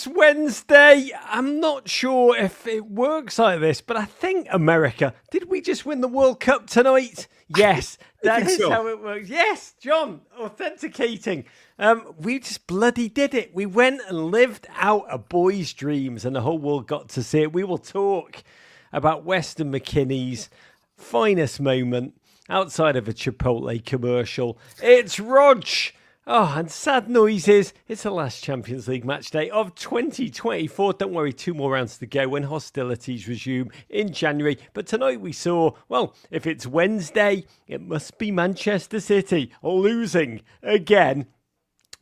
It's Wednesday. I'm not sure if it works like this, but I think America, did we just win the World Cup tonight? Yes, that is how it works. Yes, John, authenticating. We just bloody did it. We went and lived out a boy's dreams and the whole world got to see it. We will talk about Weston McKennie's finest moment outside of a Chipotle commercial. It's Rog. Oh, and sad noises. It's the last Champions League match day of 2024. Don't worry, 2 more rounds to go when hostilities resume in January. But tonight we saw, well, if it's Wednesday, it must be Manchester City losing again,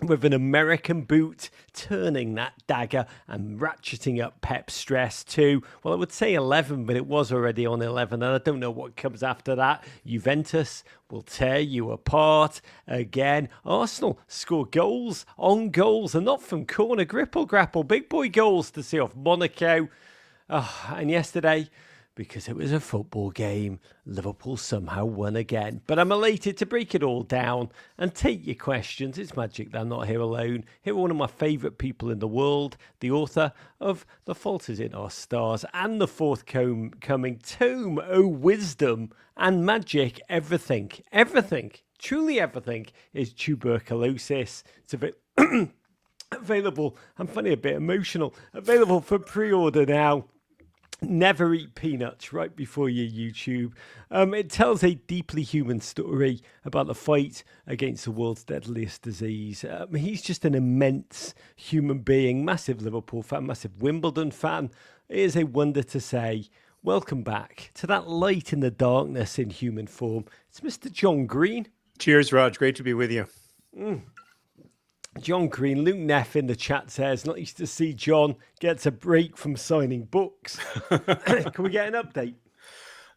with an American boot turning that dagger and ratcheting up Pep's stress to, well, I would say 11, but it was already on 11, and I don't know what comes after that. Juventus will tear you apart again. Arsenal score goals on goals, and not from corner, grip or grapple. Big boy goals to see off Monaco. And yesterday, because it was a football game, Liverpool somehow won again. But I'm elated to break it all down and take your questions. It's magic that I'm not here alone. Here are one of my favourite people in the world, the author of The Fault Is in Our Stars and the forthcoming Tome O' Wisdom and Magic. Everything, truly everything is tuberculosis. It's a bit available. I'm funny, a bit emotional. Available for pre-order now. Never eat peanuts right before your YouTube. It tells a deeply human story about the fight against the world's deadliest disease. He's just an immense human being, massive Liverpool fan, massive Wimbledon fan. It is a wonder to say, welcome back to that light in the darkness in human form. It's Mr. John Green. Cheers, Rog. Great to be with you. John Green, Luke Neff in the chat says, nice to see John gets a break from signing books. Can we get an update?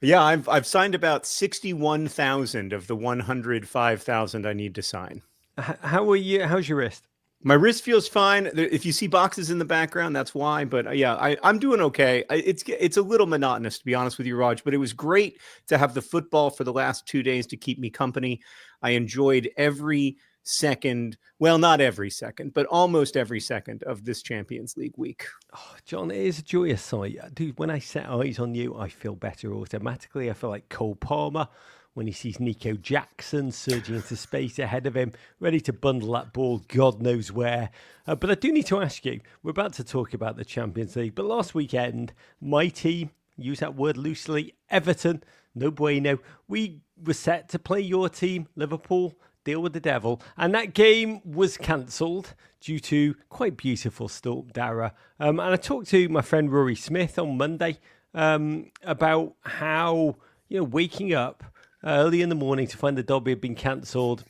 Yeah, I've signed about 61,000 of the 105,000 I need to sign. How are you? How's your wrist? My wrist feels fine. If you see boxes in the background, that's why. But yeah, I'm doing okay. It's a little monotonous, to be honest with you, Raj. But it was great to have the football for the last 2 days to keep me company. I enjoyed every second, well, not every second, but almost every second of this Champions League week. Oh, John, it is a joyous sight. Dude, when I set eyes on you, I feel better automatically. I feel like Cole Palmer when he sees Nico Jackson surging into space ahead of him, ready to bundle that ball God knows where. But I do need to ask you, we're about to talk about the Champions League, but last weekend, my team, use that word loosely, Everton, no bueno, we were set to play your team, Liverpool, deal with the devil, and that game was cancelled due to quite beautiful Storm Dara. And I talked to my friend Rory Smith on Monday about how, waking up early in the morning to find the derby had been cancelled,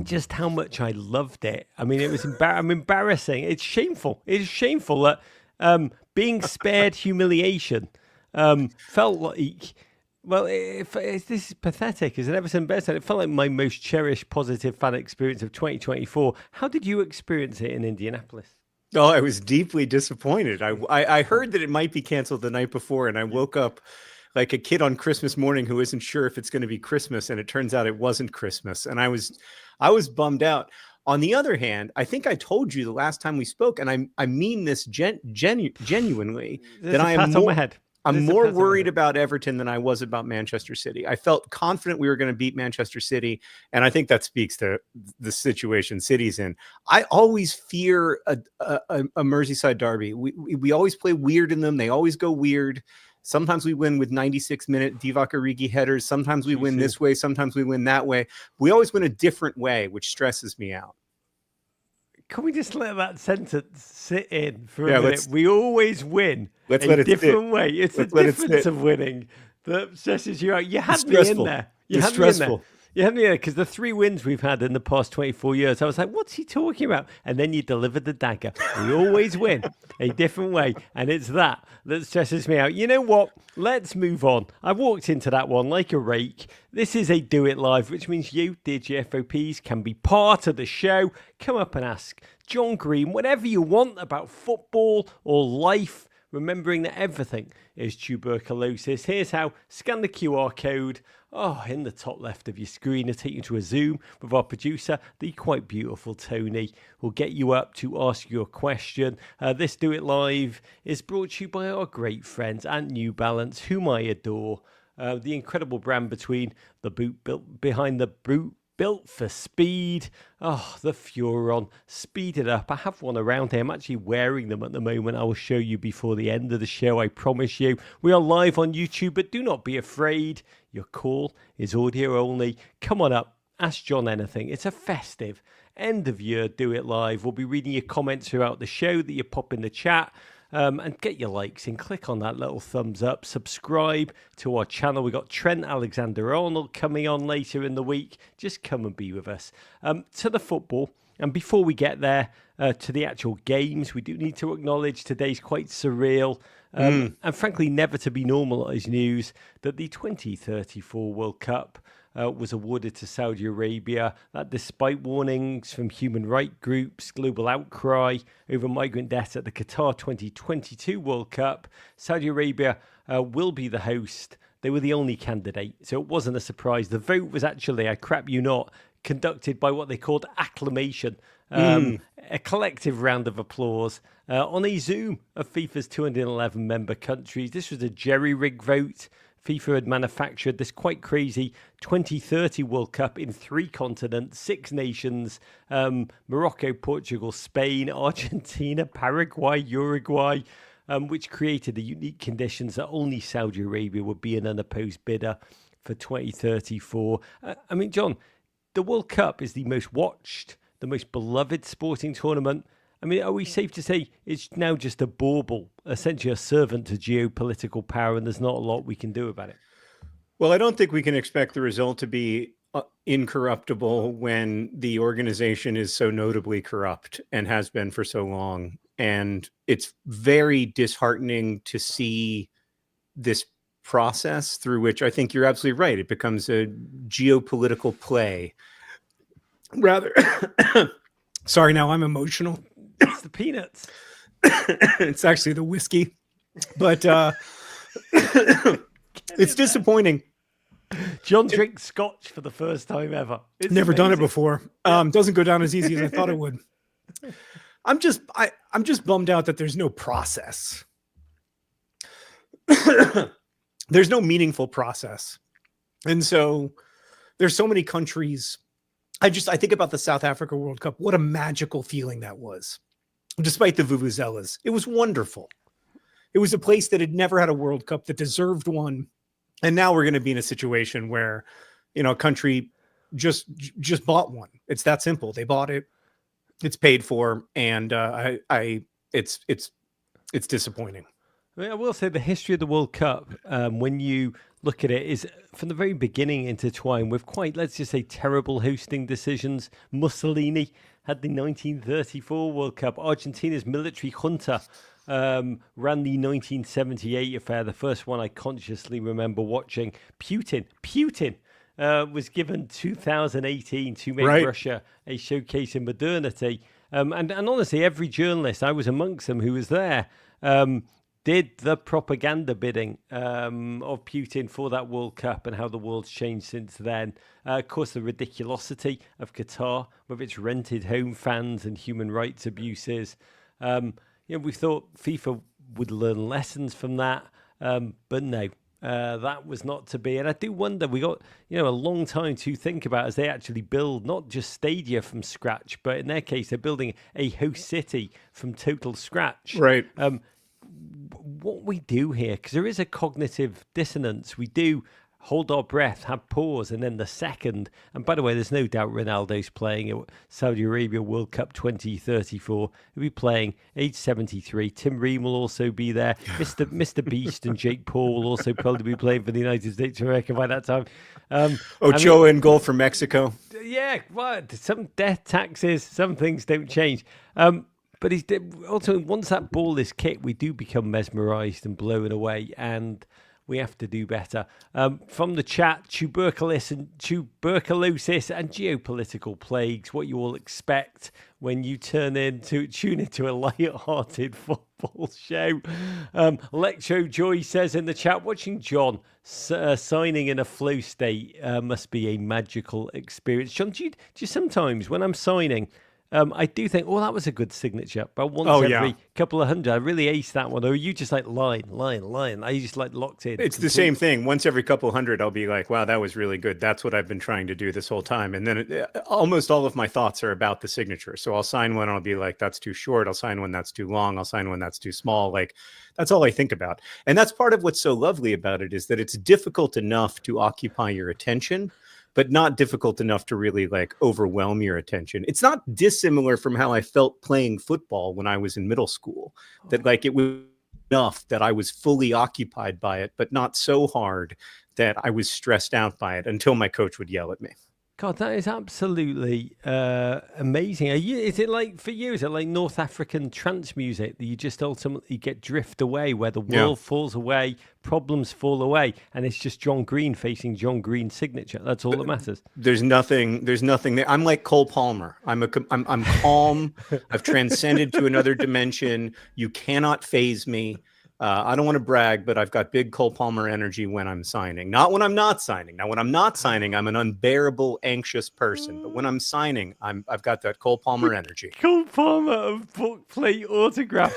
just how much I loved it. I mean, it was embarrassing. It's shameful. It's shameful that being spared humiliation felt like, well, this is pathetic. As an Everton bear said, it felt like my most cherished positive fan experience of 2024. How did you experience it in Indianapolis? Oh, I was deeply disappointed. I heard that it might be canceled the night before, and I woke up like a kid on Christmas morning who isn't sure if it's going to be Christmas, and it turns out it wasn't Christmas, and I was bummed out. On the other hand, I think I told you the last time we spoke, and I mean this genuinely, that I am more. I'm more worried about Everton than I was about Manchester City. I felt confident we were going to beat Manchester City, and I think that speaks to the situation City's in. I always fear a Merseyside derby. We always play weird in them. They always go weird. Sometimes we win with 96-minute Divock Origi headers. Sometimes we win this way. Sometimes we win that way. We always win a different way, which stresses me out. Can we just let that sentence sit in for a minute? We always win a different way. It's the difference of winning that stresses you out. You had me in there. It's stressful. You had me in there because the 3 wins we've had in the past 24 years, I was like, what's he talking about? And then you delivered the dagger. We always win a different way. And it's that stresses me out. You know what? Let's move on. I walked into that one like a rake. This is a Do It Live, which means you, dear GFOPs, can be part of the show. Come up and ask John Green whatever you want about football or life remembering that everything is tuberculosis. Here's how. Scan the QR code. In the top left of your screen, I'll take you to a Zoom with our producer, the quite beautiful Tony, who'll get you up to ask your question. This Do It Live is brought to you by our great friends at New Balance, whom I adore. The incredible brand behind the boot built for speed. The Furon. Speed it up. I have one around here. I'm actually wearing them at the moment. I will show you before the end of the show, I promise you. We are live on YouTube, but do not be afraid. Your call is audio only. Come on up. Ask John anything. It's a festive end of year Do It Live. We'll be reading your comments throughout the show that you pop in the chat. And get your likes in. Click on that little thumbs up. Subscribe to our channel. We've got Trent Alexander-Arnold coming on later in the week. Just come and be with us. To the football. And before we get there to the actual games, we do need to acknowledge today's quite surreal and frankly never to be normalised news that the 2034 World Cup was awarded to Saudi Arabia. That despite warnings from human rights groups, global outcry over migrant deaths at the Qatar 2022 World Cup, Saudi Arabia will be the host. They were the only candidate, so it wasn't a surprise. The vote was actually, I crap you not, conducted by what they called acclamation, a collective round of applause on a Zoom of FIFA's 211 member countries. This was a jerry-rig vote. FIFA had manufactured this quite crazy 2030 World Cup in 3 continents, 6 nations, Morocco, Portugal, Spain, Argentina, Paraguay, Uruguay, which created the unique conditions that only Saudi Arabia would be an unopposed bidder for 2034. I mean, John, the World Cup is the most watched, the most beloved sporting tournament. I mean, are we safe to say it's now just a bauble, essentially a servant to geopolitical power, and there's not a lot we can do about it? Well, I don't think we can expect the result to be incorruptible when the organization is so notably corrupt and has been for so long. And it's very disheartening to see this process through which, I think you're absolutely right, it becomes a geopolitical play. Rather, sorry, now I'm emotional. It's the peanuts. It's actually the whiskey, but it's disappointing. John drinks scotch for the first time ever. It's never amazing. Done it before. Doesn't go down as easy as I thought it would. I'm just bummed out that there's no process. There's no meaningful process. And so there's so many countries. I think about the South Africa World Cup. What a magical feeling that was. Despite the vuvuzelas, it was wonderful. It was a place that had never had a World Cup, that deserved one. And now we're going to be in a situation where, a country just bought one. It's that simple. They bought it. It's paid for. And it's disappointing. I will say the history of the World Cup, when you look at it, is from the very beginning intertwined with quite, let's just say, terrible hosting decisions. Mussolini had the 1934 World Cup. Argentina's military junta ran the 1978 affair, the first one I consciously remember watching. Putin was given 2018 to make Russia a showcase in modernity. And honestly, every journalist, I was amongst them who was there, did the propaganda bidding of Putin for that World Cup and how the world's changed since then. Of course, the ridiculosity of Qatar with its rented home fans and human rights abuses. We thought FIFA would learn lessons from that, but no. That was not to be. And I do wonder, we got a long time to think about as they actually build not just stadia from scratch, but in their case, they're building a host city from total scratch. Right. What we do here, because there is a cognitive dissonance. We do hold our breath, have pause, and then the second. And by the way, there's no doubt Ronaldo's playing at Saudi Arabia World Cup 2034. He'll be playing age 73. Tim Ream will also be there. Mr. Beast and Jake Paul will also probably be playing for the United States of America by that time. Ochoa in goal for Mexico. Yeah, well, some death taxes, some things don't change. But ultimately, once that ball is kicked, we do become mesmerised and blown away. And We have to do better. From the chat, tuberculosis and geopolitical plagues, what you all expect when you tune into a light-hearted football show. Electro Joy says in the chat, watching John signing in a flow state must be a magical experience. John, do you sometimes, when I'm signing, I do think, that was a good signature. But once every couple of hundred, I really aced that one. Or are you just like line? Are you just like locked in? It's the same thing. Once every couple hundred, I'll be like, wow, that was really good. That's what I've been trying to do this whole time. And then almost all of my thoughts are about the signature. So I'll sign one, I'll be like, that's too short. I'll sign one that's too long. I'll sign one that's too small. Like, that's all I think about. And that's part of what's so lovely about it, is that it's difficult enough to occupy your attention, but not difficult enough to really like overwhelm your attention. It's not dissimilar from how I felt playing football when I was in middle school, that like it was enough that I was fully occupied by it, but not so hard that I was stressed out by it until my coach would yell at me. God, that is absolutely amazing. Is it like North African trance music that you just ultimately get drift away, where the world falls away, problems fall away, and it's just John Green facing John Green's signature? That's all that matters. There's nothing there. I'm like Cole Palmer. I'm calm. I've transcended to another dimension. You cannot phase me. I don't want to brag, but I've got big Cole Palmer energy when I'm signing, not when I'm not signing. Now, when I'm not signing, I'm an unbearable, anxious person. But when I'm signing, I've got that Cole Palmer energy. Cole Palmer of book plate autographs.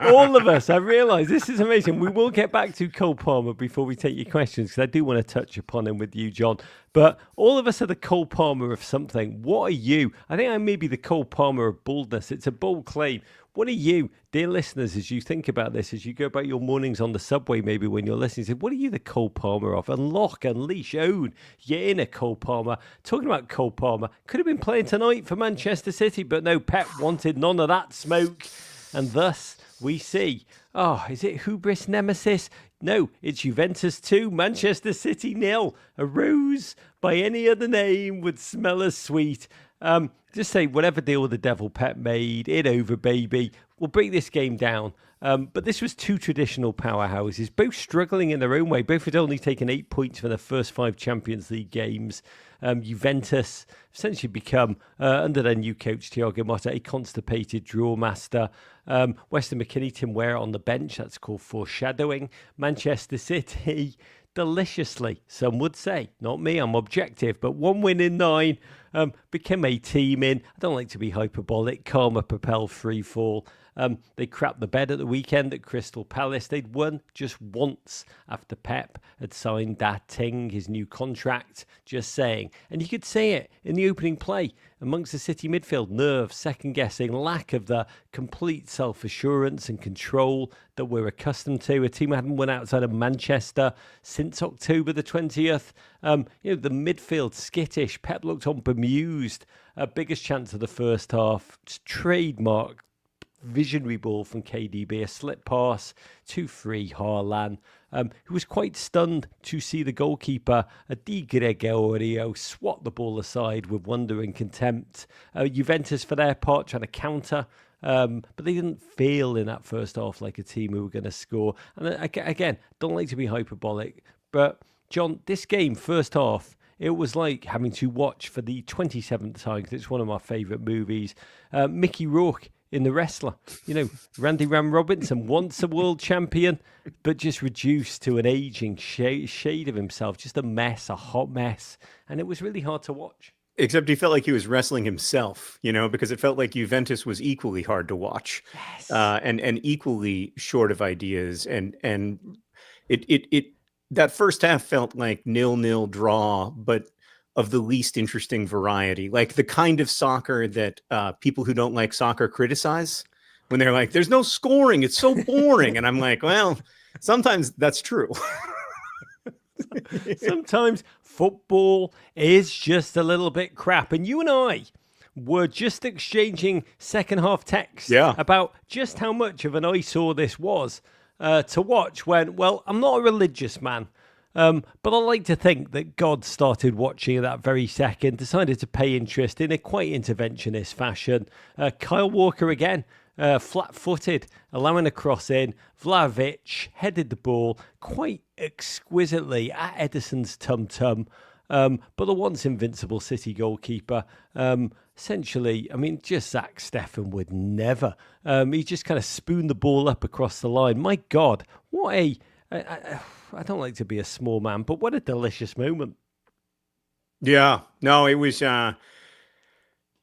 All of us, I realise this is amazing. We will get back to Cole Palmer before we take your questions, because I do want to touch upon him with you, John. But all of us are the Cole Palmer of something. What are you? I think I may be the Cole Palmer of boldness. It's a bold claim. What are you, dear listeners, as you think about this, as you go about your mornings on the subway, maybe when you're listening, say, what are you the Cole Palmer of? Unlock, unleash, own your inner Cole Palmer. Talking about Cole Palmer, could have been playing tonight for Manchester City, but no, Pep wanted none of that smoke. And thus we see, is it hubris nemesis? No, it's Juventus 2, Manchester City 0. A rose by any other name would smell as sweet. Just say, whatever deal the devil Pep made, it over, baby. We'll break this game down. But this was two traditional powerhouses, both struggling in their own way. Both had only taken 8 points for their first 5 Champions League games. Juventus essentially become, under their new coach, Thiago Motta, a constipated draw master. Weston McKennie, Tim Ware on the bench. That's called foreshadowing. Manchester City, deliciously, some would say. Not me, I'm objective. But 1 win in 9. Became a team in, I don't like to be hyperbolic, karma propelled free fall. They crapped the bed at the weekend at Crystal Palace. They'd won just once after Pep had signed that Ting, his new contract, just saying. And you could see it in the opening play amongst the City midfield. Nerves, second-guessing, lack of the complete self-assurance and control that we're accustomed to. A team hadn't won outside of Manchester since October the 20th. The midfield skittish. Pep looked on bemused. Biggest chance of the first half. Trademark visionary ball from KDB, a slip pass to free Haaland, who was quite stunned to see the goalkeeper, Di Gregorio, swat the ball aside with wonder and contempt. Juventus, for their part, trying to counter, but they didn't feel in that first half like a team who were going to score. And again, don't like to be hyperbolic, but John, this game, first half, it was like having to watch for the 27th time, because it's one of my favourite movies, Mickey Rourke in The Wrestler. Randy Ram Robinson, once a world champion, but just reduced to an aging shade of himself, just a mess, a hot mess. And it was really hard to watch. Except he felt like he was wrestling himself, because it felt like Juventus was equally hard to watch. Yes. And equally short of ideas. And it that first half felt like 0-0 draw, but of the least interesting variety, like the kind of soccer that people who don't like soccer criticize when they're like, there's no scoring, it's so boring. And I'm like, well, sometimes that's true. Sometimes football is just a little bit crap. And you and I were just exchanging second half texts about just how much of an eyesore this was to watch when, well, I'm not a religious man. But I like to think that God started watching at that very second, decided to pay interest in a quite interventionist fashion. Kyle Walker again, flat-footed, allowing a cross in. Vlahovic headed the ball quite exquisitely at Ederson's tum-tum. But the once invincible City goalkeeper, essentially, I mean, just Zach Steffen would never. He just kind of spooned the ball up across the line. My God, what I don't like to be a small man, but what a delicious moment. Yeah, no, it was not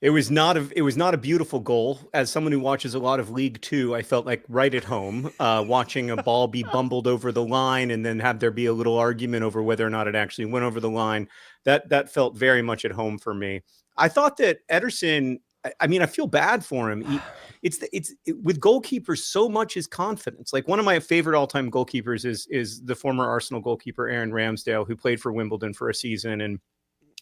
a beautiful goal. As someone who watches a lot of League Two, I felt like right at home, watching a ball be bumbled over the line and then have there be a little argument over whether or not it actually went over the line. That felt very much at home for me. I thought that Ederson, I mean, I feel bad for him. With goalkeepers, so much is confidence. Like, one of my favorite all-time goalkeepers is the former Arsenal goalkeeper Aaron Ramsdale, who played for Wimbledon for a season and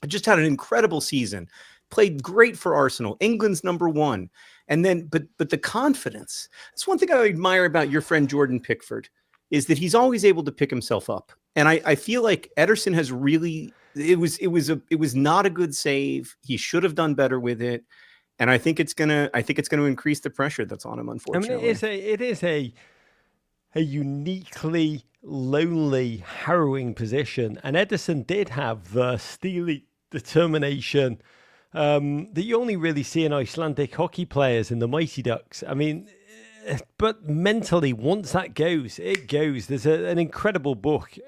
just had an incredible season. Played great for Arsenal, England's #1. And then, but the confidence. That's one thing I admire about your friend Jordan Pickford, is that he's always able to pick himself up. And I feel like Ederson has really, it was not a good save. He should have done better with it. And I think it's gonna increase the pressure that's on him, unfortunately. I mean, it is a uniquely lonely, harrowing position. And Ederson did have the steely determination that you only really see in Icelandic hockey players in the Mighty Ducks. I mean, but mentally, once that goes, it goes. There's an incredible book,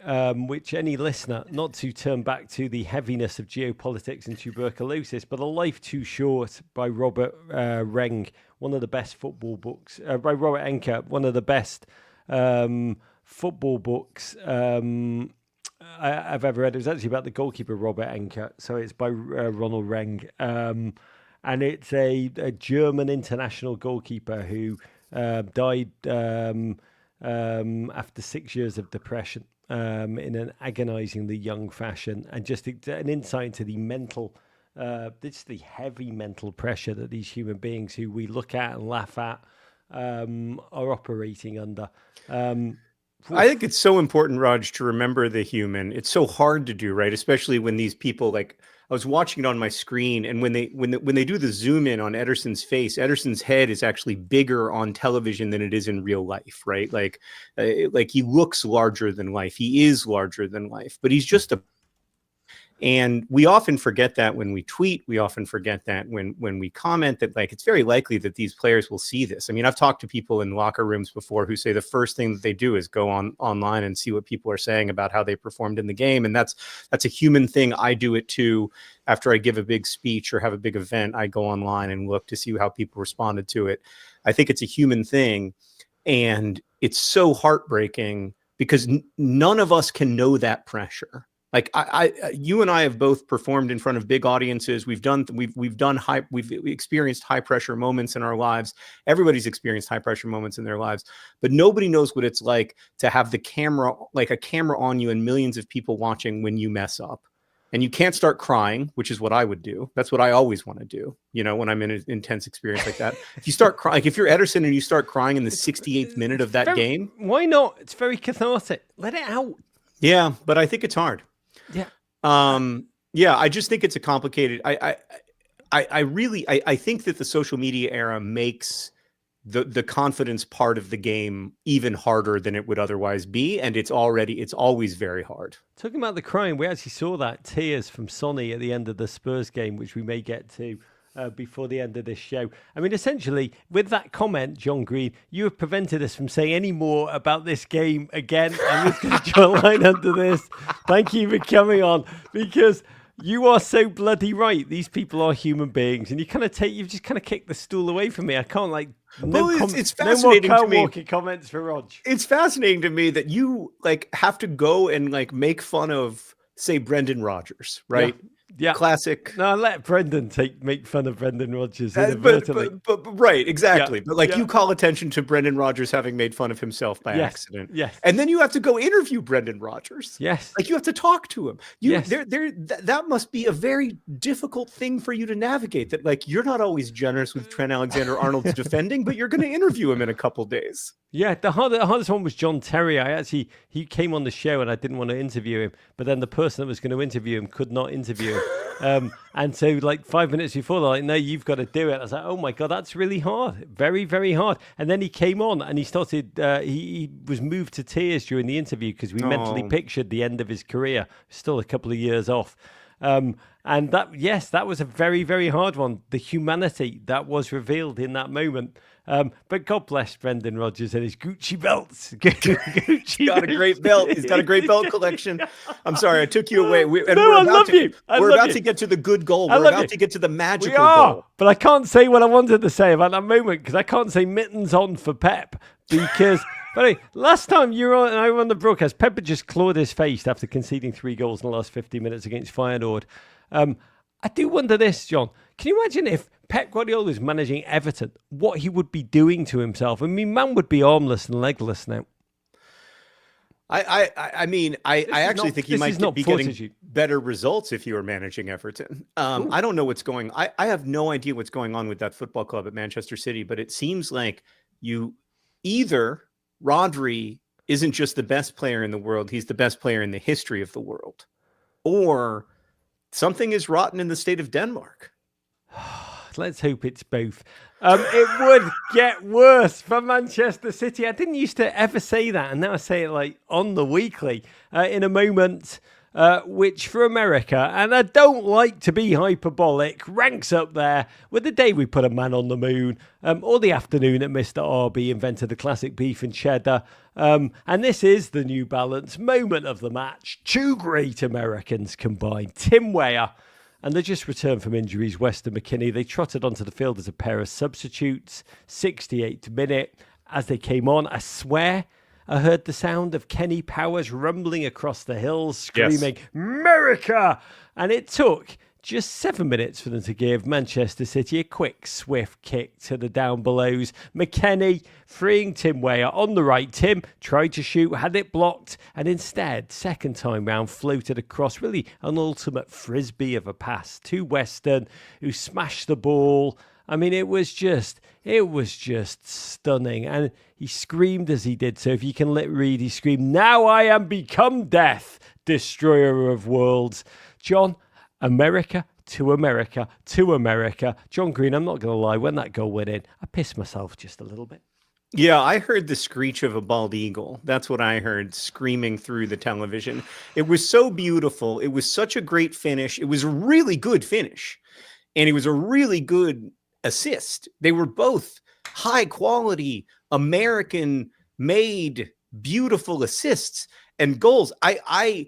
which any listener, not to turn back to the heaviness of geopolitics and tuberculosis, but A Life Too Short by Robert Reng, one of the best football books, by Robert Enke, one of the best football books I've ever read. It was actually about the goalkeeper Robert Enke, so it's by Ronald Reng, and it's a German international goalkeeper who died after 6 years of depression in an agonizingly young fashion, and just an insight into the mental, just the heavy mental pressure that these human beings who we look at and laugh at are operating under. I think it's so important, Raj, to remember the human. It's so hard to do, right? Especially when these people, like, I was watching it on my screen, and when they do the zoom in on Ederson's face, Ederson's head is actually bigger on television than it is in real life, right? Like he looks larger than life. He is larger than life, but he's just and we often forget that when we tweet. We often forget that when we comment, that like it's very likely that these players will see this. I mean, I've talked to people in locker rooms before who say the first thing that they do is go online and see what people are saying about how they performed in the game. And that's a human thing. I do it too. After I give a big speech or have a big event, I go online and look to see how people responded to it. I think it's a human thing. And it's so heartbreaking because none of us can know that pressure. Like you and I have both performed in front of big audiences. We've experienced high pressure moments in our lives. Everybody's experienced high pressure moments in their lives, but nobody knows what it's like to have a camera on you and millions of people watching when you mess up. And you can't start crying, which is what I would do. That's what I always want to do, when I'm in an intense experience like that. If you start crying, like if you're Ederson and you start crying in the 68th minute of that game. Why not? It's very cathartic. Let it out. Yeah, but I think it's hard. Yeah. I just think it's a complicated. I think that the social media era makes the confidence part of the game even harder than it would otherwise be, and it's always very hard. Talking about the crying, we actually saw that tears from Sonny at the end of the Spurs game, which we may get to before the end of this show. I mean, essentially, with that comment, John Green, you have prevented us from saying any more about this game again. I'm just going to draw a line under this. Thank you for coming on, because you are so bloody right. These people are human beings, and you've just kind of kicked the stool away from me. I can't it's fascinating no more to me. Walker comments for Rog. It's fascinating to me that you have to go and make fun of, say, Brendan Rodgers, right? Yeah. Classic. No, let Brendan make fun of Brendan Rodgers inadvertently. But right, exactly. Yeah. But you call attention to Brendan Rodgers having made fun of himself by accident. Yes. And then you have to go interview Brendan Rodgers. Yes. You have to talk to him. That must be a very difficult thing for you to navigate. That you're not always generous with Trent Alexander-Arnold's defending, but you're going to interview him in a couple days. Yeah, the hardest one was John Terry. He came on the show and I didn't want to interview him, but then the person that was going to interview him could not interview him. And so like 5 minutes before, they're like, no, you've got to do it. I was like, oh my God, that's really hard. Very, very hard. And then he came on and he started, he was moved to tears during the interview because we mentally pictured the end of his career, still a couple of years off. And that was a very, very hard one. The humanity that was revealed in that moment. But God bless Brendan Rodgers and his Gucci belts. He's got a great belt. He's got a great belt collection. I'm sorry, I took you away. We're about to get to the good goal. We're about to get to the magical goal. But I can't say what I wanted to say about that moment because I can't say mittens on for Pep because... But anyway, last time you were on, and I were on the broadcast, Pep had just clawed his face after conceding 3 goals in the last 50 minutes against Feyenoord. I do wonder this, John. Can you imagine if Pep Guardiola is managing Everton, what he would be doing to himself? I mean, man would be armless and legless now. I actually think he might be getting better results if you were managing Everton. I don't know what's going on. I have no idea what's going on with that football club at Manchester City, but it seems like either Rodri isn't just the best player in the world, he's the best player in the history of the world, or something is rotten in the state of Denmark. Let's hope it's both. It would get worse for Manchester City. I didn't used to ever say that, and now I say it like on the weekly in a moment which for America, and I don't like to be hyperbolic, ranks up there with the day we put a man on the moon, or the afternoon that Mr. RB invented the classic beef and cheddar. And this is the New Balance moment of the match. 2 great Americans combined. Tim Weah, and they just returned from injuries, Weston McKennie. They trotted onto the field as a pair of substitutes. 68th minute. As they came on, I swear I heard the sound of Kenny Powers rumbling across the hills, screaming, yes, America! And it took just 7 minutes for them to give Manchester City a quick, swift kick to the down belows. McKennie freeing Tim Weah on the right. Tim tried to shoot, had it blocked, and instead, second time round, floated across, really an ultimate frisbee of a pass to Weston, who smashed the ball. I mean, it was just stunning. And he screamed as he did so. If you can read, he screamed, now I am become death, destroyer of worlds. John, America to America to America. John Green, I'm not going to lie, when that goal went in, I pissed myself just a little bit. Yeah, I heard the screech of a bald eagle. That's what I heard screaming through the television. It was so beautiful. It was such a great finish. It was a really good finish. And it was a really good assist. They were both high quality, American made, beautiful assists and goals. I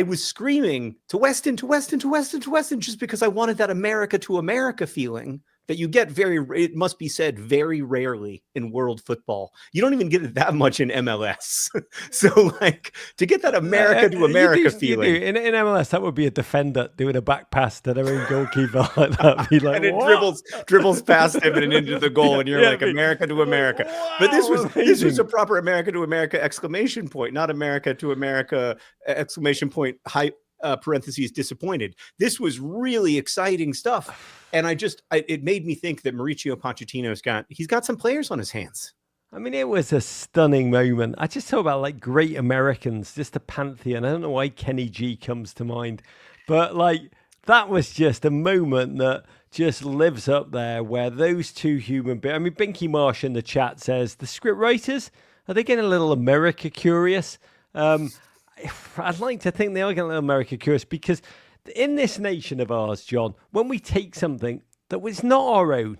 was screaming to Weston, to Weston, to Weston, to Weston, just because I wanted that America to America feeling that you get it must be said, very rarely in world football. You don't even get it that much in MLS. So like to get that America to America feeling. In MLS, that would be a defender doing a back pass to their own goalkeeper like that. Be like, and it dribbles past him and into the goal, and you're like, America to America. Wow, but this was a proper America to America exclamation point, not America to America exclamation point hype. Parentheses disappointed. This was really exciting stuff. And it made me think that Mauricio Pochettino's got some players on his hands. I mean, it was a stunning moment. I just talk about like great Americans, just a pantheon. I don't know why Kenny G comes to mind, but like that was just a moment that just lives up there where those two human beings. I mean, Binky Marsh in the chat says the script writers, are they getting a little America curious? I'd like to think they are getting a little America curious because in this nation of ours, John, when we take something that was not our own,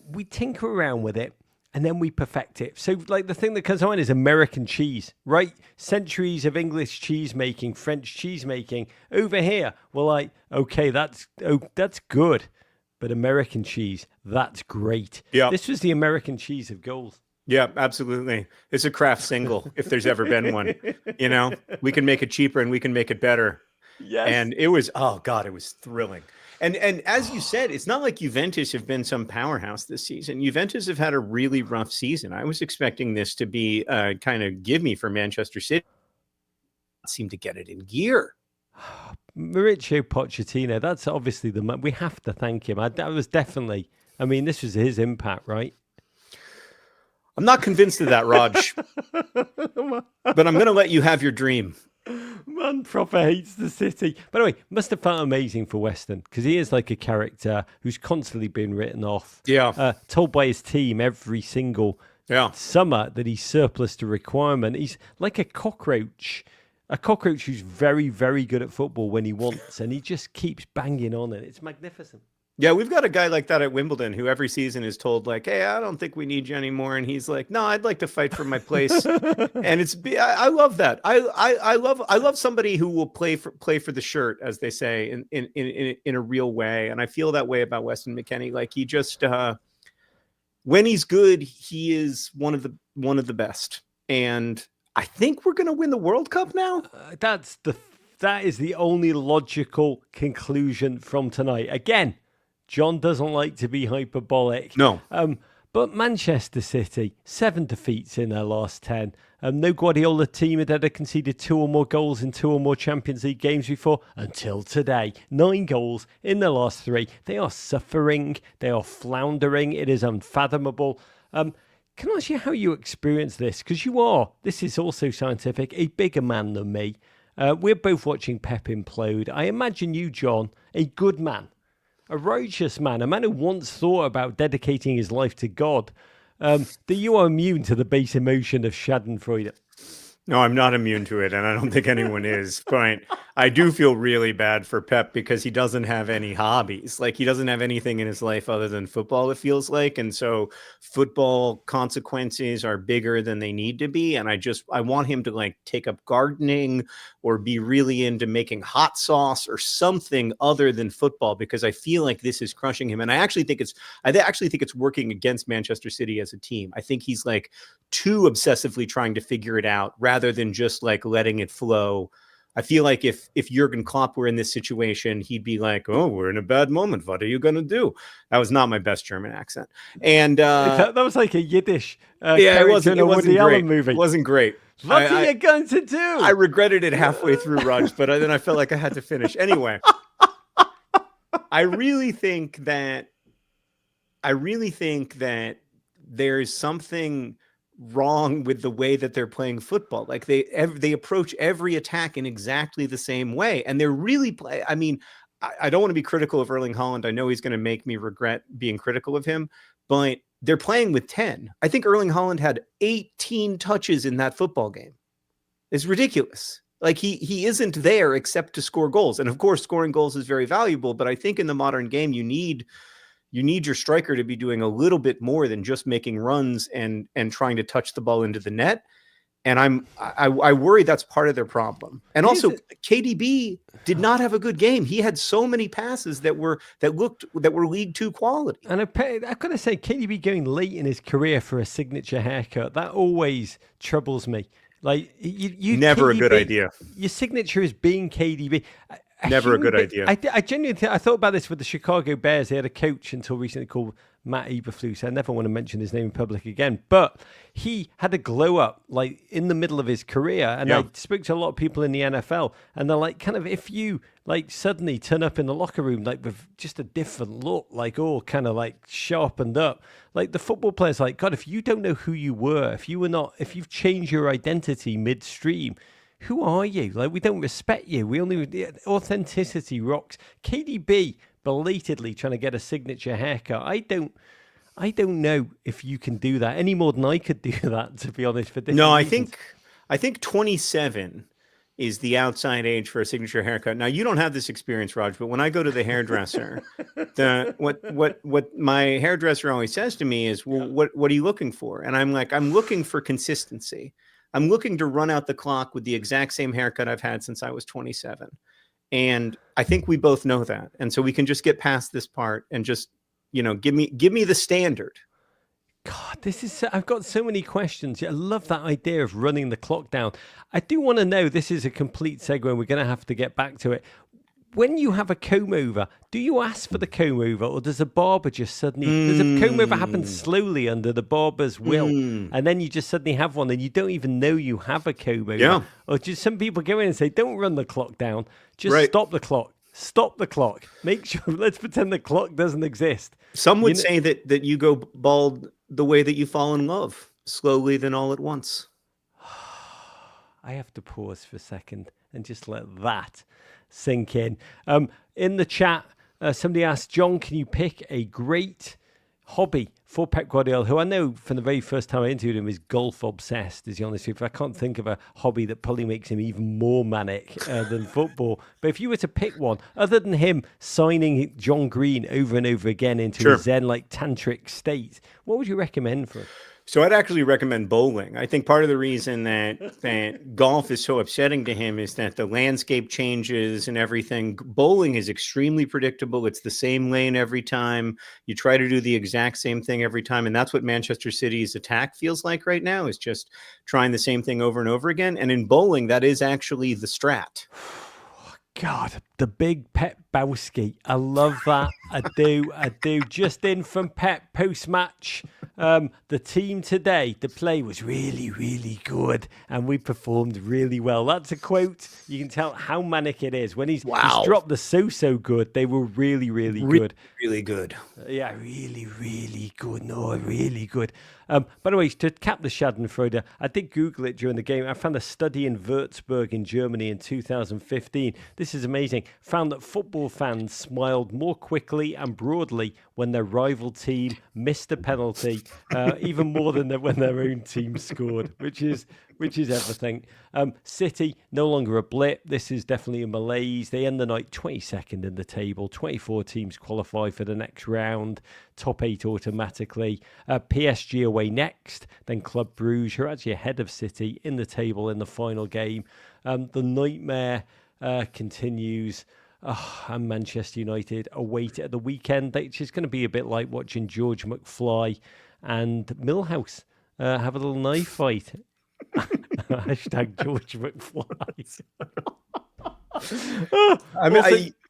we tinker around with it and then we perfect it. So like the thing that comes to mind is American cheese, right? Centuries of English cheese making, French cheese making. Over here, we're like, okay, that's good. But American cheese, that's great. Yeah. This was the American cheese of goals. Yeah, absolutely. It's a craft single, if there's ever been one. You know, we can make it cheaper and we can make it better. Yes. And it was, oh God, it was thrilling. And as you said, it's not like Juventus have been some powerhouse this season. Juventus have had a really rough season. I was expecting this to be kind of give me for Manchester City. Seem to get it in gear. Mauricio Pochettino, that's obviously we have to thank him. That was definitely, I mean, this was his impact, right? I'm not convinced of that, Raj. But I'm going to let you have your dream. Man proper hates the City. By the way, must have felt amazing for Weston because he is like a character who's constantly been written off. Yeah. Told by his team every single summer that he's surplus to requirement. He's like a cockroach who's very, very good at football when he wants, and he just keeps banging on it. It's magnificent. Yeah, we've got a guy like that at Wimbledon who every season is told like, "Hey, I don't think we need you anymore," and he's like, "No, I'd like to fight for my place." And I love that. I love somebody who will play for the shirt, as they say, in a real way. And I feel that way about Weston McKennie. Like he just when he's good, he is one of the best. And I think we're going to win the World Cup now. That is the only logical conclusion from tonight. Again, John doesn't like to be hyperbolic. No. But Manchester City, 7 defeats in their last 10. No Guardiola team had ever conceded 2 or more goals in 2 or more Champions League games before until today. 9 goals in their last 3. They are suffering. They are floundering. It is unfathomable. Can I ask you how you experience this? Because this is also scientific, a bigger man than me. We're both watching Pep implode. I imagine you, John, a good man. A righteous man, a man who once thought about dedicating his life to God, that you are immune to the base emotion of Schadenfreude. No, I'm not immune to it, and I don't think anyone is. But I do feel really bad for Pep because he doesn't have any hobbies. Like, he doesn't have anything in his life other than football, it feels like. And so football consequences are bigger than they need to be. And I want him to like take up gardening or be really into making hot sauce or something other than football, because I feel like this is crushing him. And I actually think it's working against Manchester City as a team. I think he's like too obsessively trying to figure it out rather than just like letting it flow. I feel like if Jurgen Klopp were in this situation, he'd be like, "Oh, we're in a bad moment. What are you going to do?" That was not my best German accent. And that was like a Yiddish it wasn't Woody great. Allen movie. It wasn't great. What are you going to do? I regretted it halfway through, Raj, but then I felt like I had to finish. Anyway, I really think that there's something wrong with the way that they're playing football. Like they approach every attack in exactly the same way, and they're really I mean, I don't want to be critical of Erling Haaland. I know he's going to make me regret being critical of him, but they're playing with 10. I think Erling Haaland had 18 touches in that football game. It's ridiculous. Like he isn't there except to score goals, and of course, scoring goals is very valuable. But I think in the modern game, you need your striker to be doing a little bit more than just making runs and trying to touch the ball into the net. And I worry that's part of their problem. And also, KDB did not have a good game. He had so many passes that were League Two quality. And I've got to say, KDB going late in his career for a signature haircut, that always troubles me. Like you never KDB, a good idea. Your signature is being KDB. Never a good idea. I genuinely I thought about this with the Chicago Bears. They had a coach until recently called Matt Eberflus. I never want to mention his name in public again. But he had a glow up like in the middle of his career. And I spoke to a lot of people in the NFL, and they're like, kind of, if you like suddenly turn up in the locker room like with just a different look, like all kind of like sharpened up, like the football players, like, God, if you don't know who you were, if you've changed your identity midstream, who are you? Like, we don't respect you. Authenticity rocks. KDB belatedly trying to get a signature haircut. I don't know if you can do that any more than I could do that, to be honest. For this, no, reasons. I think 27 is the outside age for a signature haircut. Now, you don't have this experience, Raj, but when I go to the hairdresser, what my hairdresser always says to me is, "Well, what are you looking for?" And I'm like, "I'm looking for consistency. I'm looking to run out the clock with the exact same haircut I've had since I was 27. And I think we both know that. And so we can just get past this part and just, give me the standard. God, I've got so many questions. I love that idea of running the clock down. I do want to know, this is a complete segue and we're going to have to get back to it. When you have a comb over, do you ask for the comb over, or does a barber just suddenly, does a comb over happen slowly under the barber's will, and then you just suddenly have one and you don't even know you have a comb over? Yeah. Or just some people go in and say, don't run the clock down, just stop the clock. Stop the clock. Make sure, let's pretend the clock doesn't exist. Some would say that you go bald the way that you fall in love. slowly than all at once. I have to pause for a second and just let that sink in. In the chat, somebody asked, John, can you pick a great hobby for Pep Guardiola, who I know from the very first time I interviewed him is golf obsessed, is the honest truth. I can't think of a hobby that probably makes him even more manic than football. But if you were to pick one, other than him signing John Green over and over again into a Zen-like tantric state, what would you recommend for him? So I'd actually recommend bowling. I think part of the reason that golf is so upsetting to him is that the landscape changes and everything. Bowling is extremely predictable. It's the same lane every time. You try to do the exact same thing every time. And that's what Manchester City's attack feels like right now, is just trying the same thing over and over again. And in bowling, that is actually the strat. God, the big Pep Bowski. I love that. I do. Just in from Pep post-match. The team today, the play was really, really good, and we performed really well. That's a quote. You can tell how manic it is. When he's dropped the so good, they were really, really good. Really good. Yeah, really, really good. No, really good. By the way, to cap the Schadenfreude, I did Google it during the game. I found a study in Würzburg in Germany in 2015. This is amazing. Found that football fans smiled more quickly and broadly when their rival team missed a penalty, even more than when their own team scored, which is everything. City, no longer a blip. This is definitely a malaise. They end the night 22nd in the table. 24 teams qualify for the next round. Top 8 automatically. PSG away next. Then Club Brugge, who are actually ahead of City in the table in the final game. The nightmare continues. And Manchester United await at the weekend. It's just going to be a bit like watching George McFly and Millhouse have a little knife fight. Hashtag George McFly.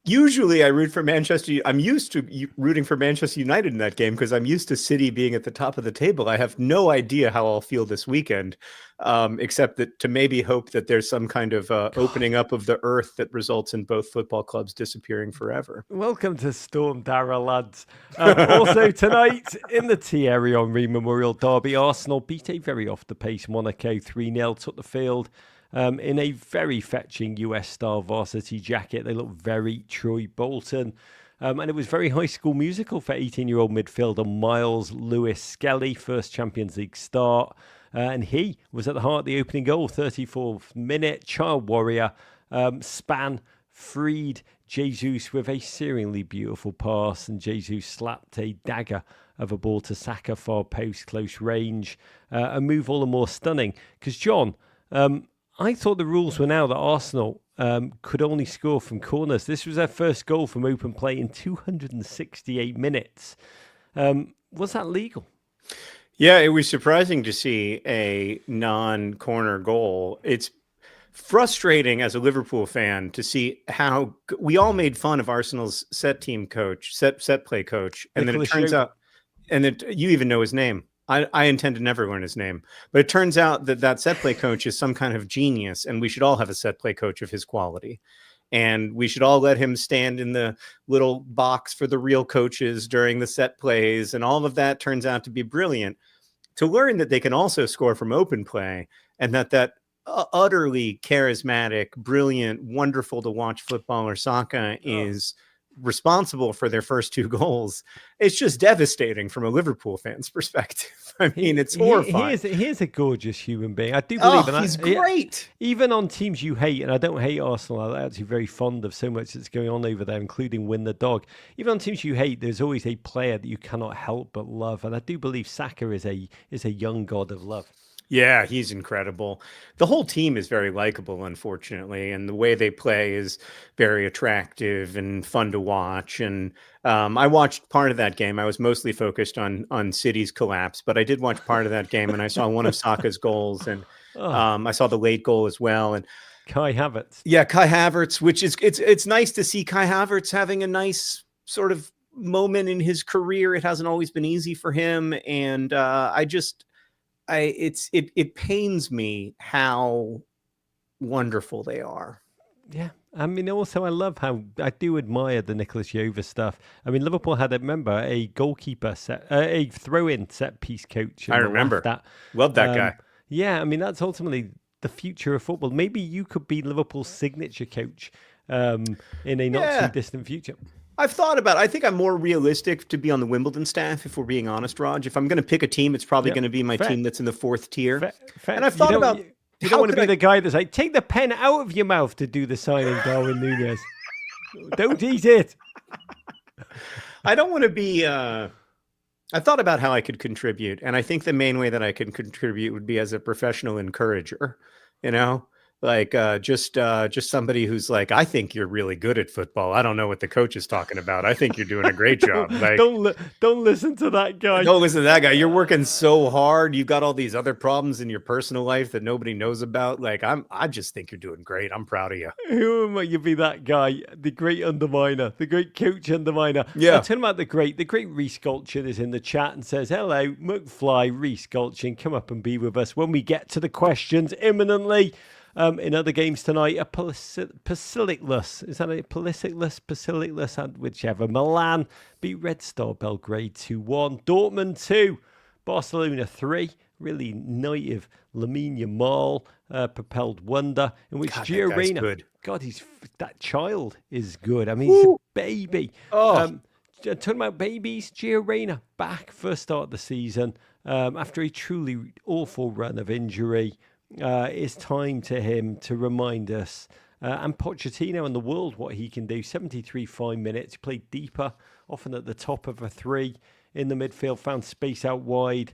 Usually I root for Manchester. I'm used to rooting for Manchester United in that game because I'm used to City being at the top of the table. I have no idea how I'll feel this weekend, except that to maybe hope that there's some kind of opening up of the earth that results in both football clubs disappearing forever. Welcome to Storm Dara, lads. Also tonight in the Thierry Henry Memorial Derby, Arsenal beat a very off the pace Monaco 3-0, took the field in a very fetching US-style varsity jacket. They look very Troy Bolton. And it was very High School Musical for 18-year-old midfielder Miles Lewis Skelly, first Champions League start. And he was at the heart of the opening goal, 34th minute. Child warrior, Span freed Jesus with a searingly beautiful pass, and Jesus slapped a dagger of a ball to Saka, far post, close range. A move all the more stunning because, John, I thought the rules were now that Arsenal could only score from corners. This was their first goal from open play in 268 minutes. Was that legal? Yeah, it was surprising to see a non-corner goal. It's frustrating as a Liverpool fan to see how we all made fun of Arsenal's set play coach, and then it turns out, and then you even know his name. I intend to never learn his name, but it turns out that set play coach is some kind of genius, and we should all have a set play coach of his quality. And we should all let him stand in the little box for the real coaches during the set plays. And all of that turns out to be brilliant. To learn that they can also score from open play, and that utterly charismatic, brilliant, wonderful to watch footballer Saka is responsible for their first 2 goals. It's just devastating from a Liverpool fan's perspective. I mean, it's horrifying. He is a gorgeous human being. I do believe he's great. Even on teams you hate, and I don't hate Arsenal, I'm actually very fond of so much that's going on over there, including Win the Dog. Even on teams you hate, there's always a player that you cannot help but love. And I do believe Saka is a young god of love. Yeah, he's incredible. The whole team is very likable, unfortunately, and the way they play is very attractive and fun to watch. And I watched part of that game. I was mostly focused on City's collapse, but I did watch part of that game, and I saw one of Saka's goals, and I saw the late goal as well. And Kai Havertz. Yeah, Kai Havertz, which is it's nice to see Kai Havertz having a nice sort of moment in his career. It hasn't always been easy for him, and it pains me how wonderful they are. Yeah, I mean, also I love how I do admire the Nicholas Jova stuff. I mean, Liverpool had, remember, a goalkeeper a throw-in set piece coach, I and were laughed remember. at. Loved that guy. Yeah, I mean, that's ultimately the future of football. Maybe you could be Liverpool's signature coach in a not too Yeah. distant future. I've thought about it. I think I'm more realistic to be on the Wimbledon staff, if we're being honest, Raj. If I'm going to pick a team, it's probably Yep, going to be my fair, team that's in the fourth tier. fair. And I've thought about You don't how want to could be I the guy that's like, take the pen out of your mouth to do the signing, Darwin Núñez. Don't eat it. I don't want to be I thought about how I could contribute, and I think the main way that I can contribute would be as a professional encourager, you know? Like just somebody who's like, I think you're really good at football. I don't know what the coach is talking about. I think you're doing a great job. Like, don't listen to that guy. don't listen to that guy. You're working so hard. You've got all these other problems in your personal life that nobody knows about. Like, I just think you're doing great. I'm proud of you. Who am I? You be that guy, the great underminer, the great coach underminer. Yeah. Tell him about the great Reece Gulchin is in the chat and says, hello, McFly, Reece Gulchin, come up and be with us when we get to the questions imminently. In other games tonight, a Pasiliclus, is that a Pasiliclus, whichever. Milan beat Red Star Belgrade 2-1. Dortmund 2, Barcelona 3. Really native Lamine Yamal propelled wonder, in which Gio Reyna, that child is good. I mean, he's a baby. Talking about babies, Gio Reyna back first start of the season after a truly awful run of injury. It's time to him to remind us and Pochettino and the world what he can do. 73 fine minutes, played deeper, often at the top of a three in the midfield, found space out wide.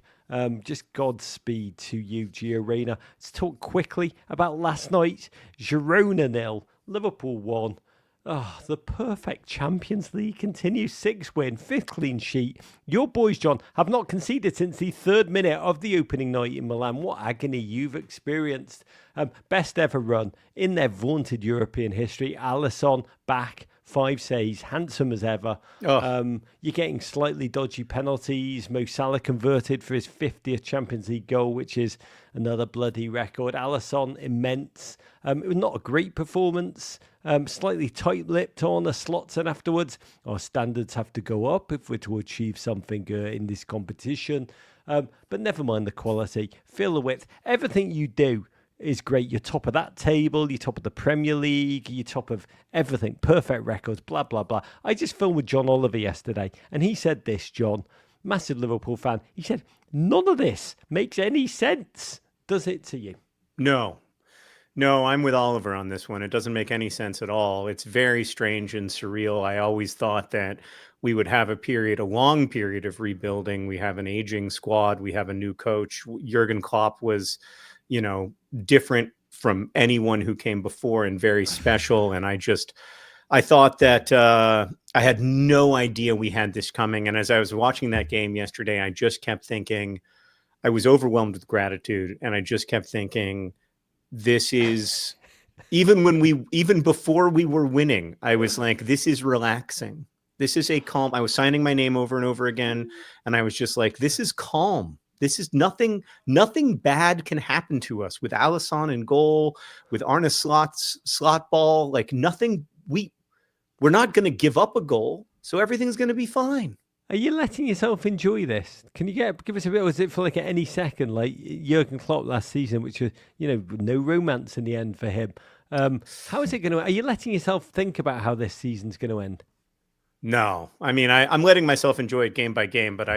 Just Godspeed to you, Gio Reyna. Let's talk quickly about last night. Girona 0, Liverpool 1. Oh, the perfect Champions League continues. 6 win, 5th clean sheet. Your boys, John, have not conceded since the 3rd minute of the opening night in Milan. What agony you've experienced. Best ever run in their vaunted European history. Alisson back, 5 saves, handsome as ever. You're getting slightly dodgy penalties. Mo Salah converted for his 50th Champions League goal, which is another bloody record. Alisson, immense. It was not a great performance. Slightly tight-lipped on the slots, and afterwards our standards have to go up if we're to achieve something in this competition. But never mind the quality. Feel the width. Everything you do is great. You're top of that table. You're top of the Premier League. You're top of everything. Perfect records, blah, blah, blah. I just filmed with John Oliver yesterday, and he said this, John, massive Liverpool fan. He said, none of this makes any sense. Does it to you? No, I'm with Oliver on this one. It doesn't make any sense at all. It's very strange and surreal. I always thought that we would have a long period of rebuilding. We have an aging squad. We have a new coach. Jurgen Klopp was, different from anyone who came before and very special. And I thought that I had no idea we had this coming. And as I was watching that game yesterday, I just kept thinking, I was overwhelmed with gratitude. And I just kept thinking, this is even before we were winning, I was like, this is relaxing. This is a calm. I was signing my name over and over again. And I was just like, this is calm. This is nothing bad can happen to us with Alisson in goal, with Arne slot ball, like nothing. We're not going to give up a goal. So everything's going to be fine. Are you letting yourself enjoy this? Can you give us a bit? Was it for like at any second, like Jurgen Klopp last season, which was, no romance in the end for him? How is it going to? Are you letting yourself think about how this season's going to end? No, I mean, I'm letting myself enjoy it game by game, but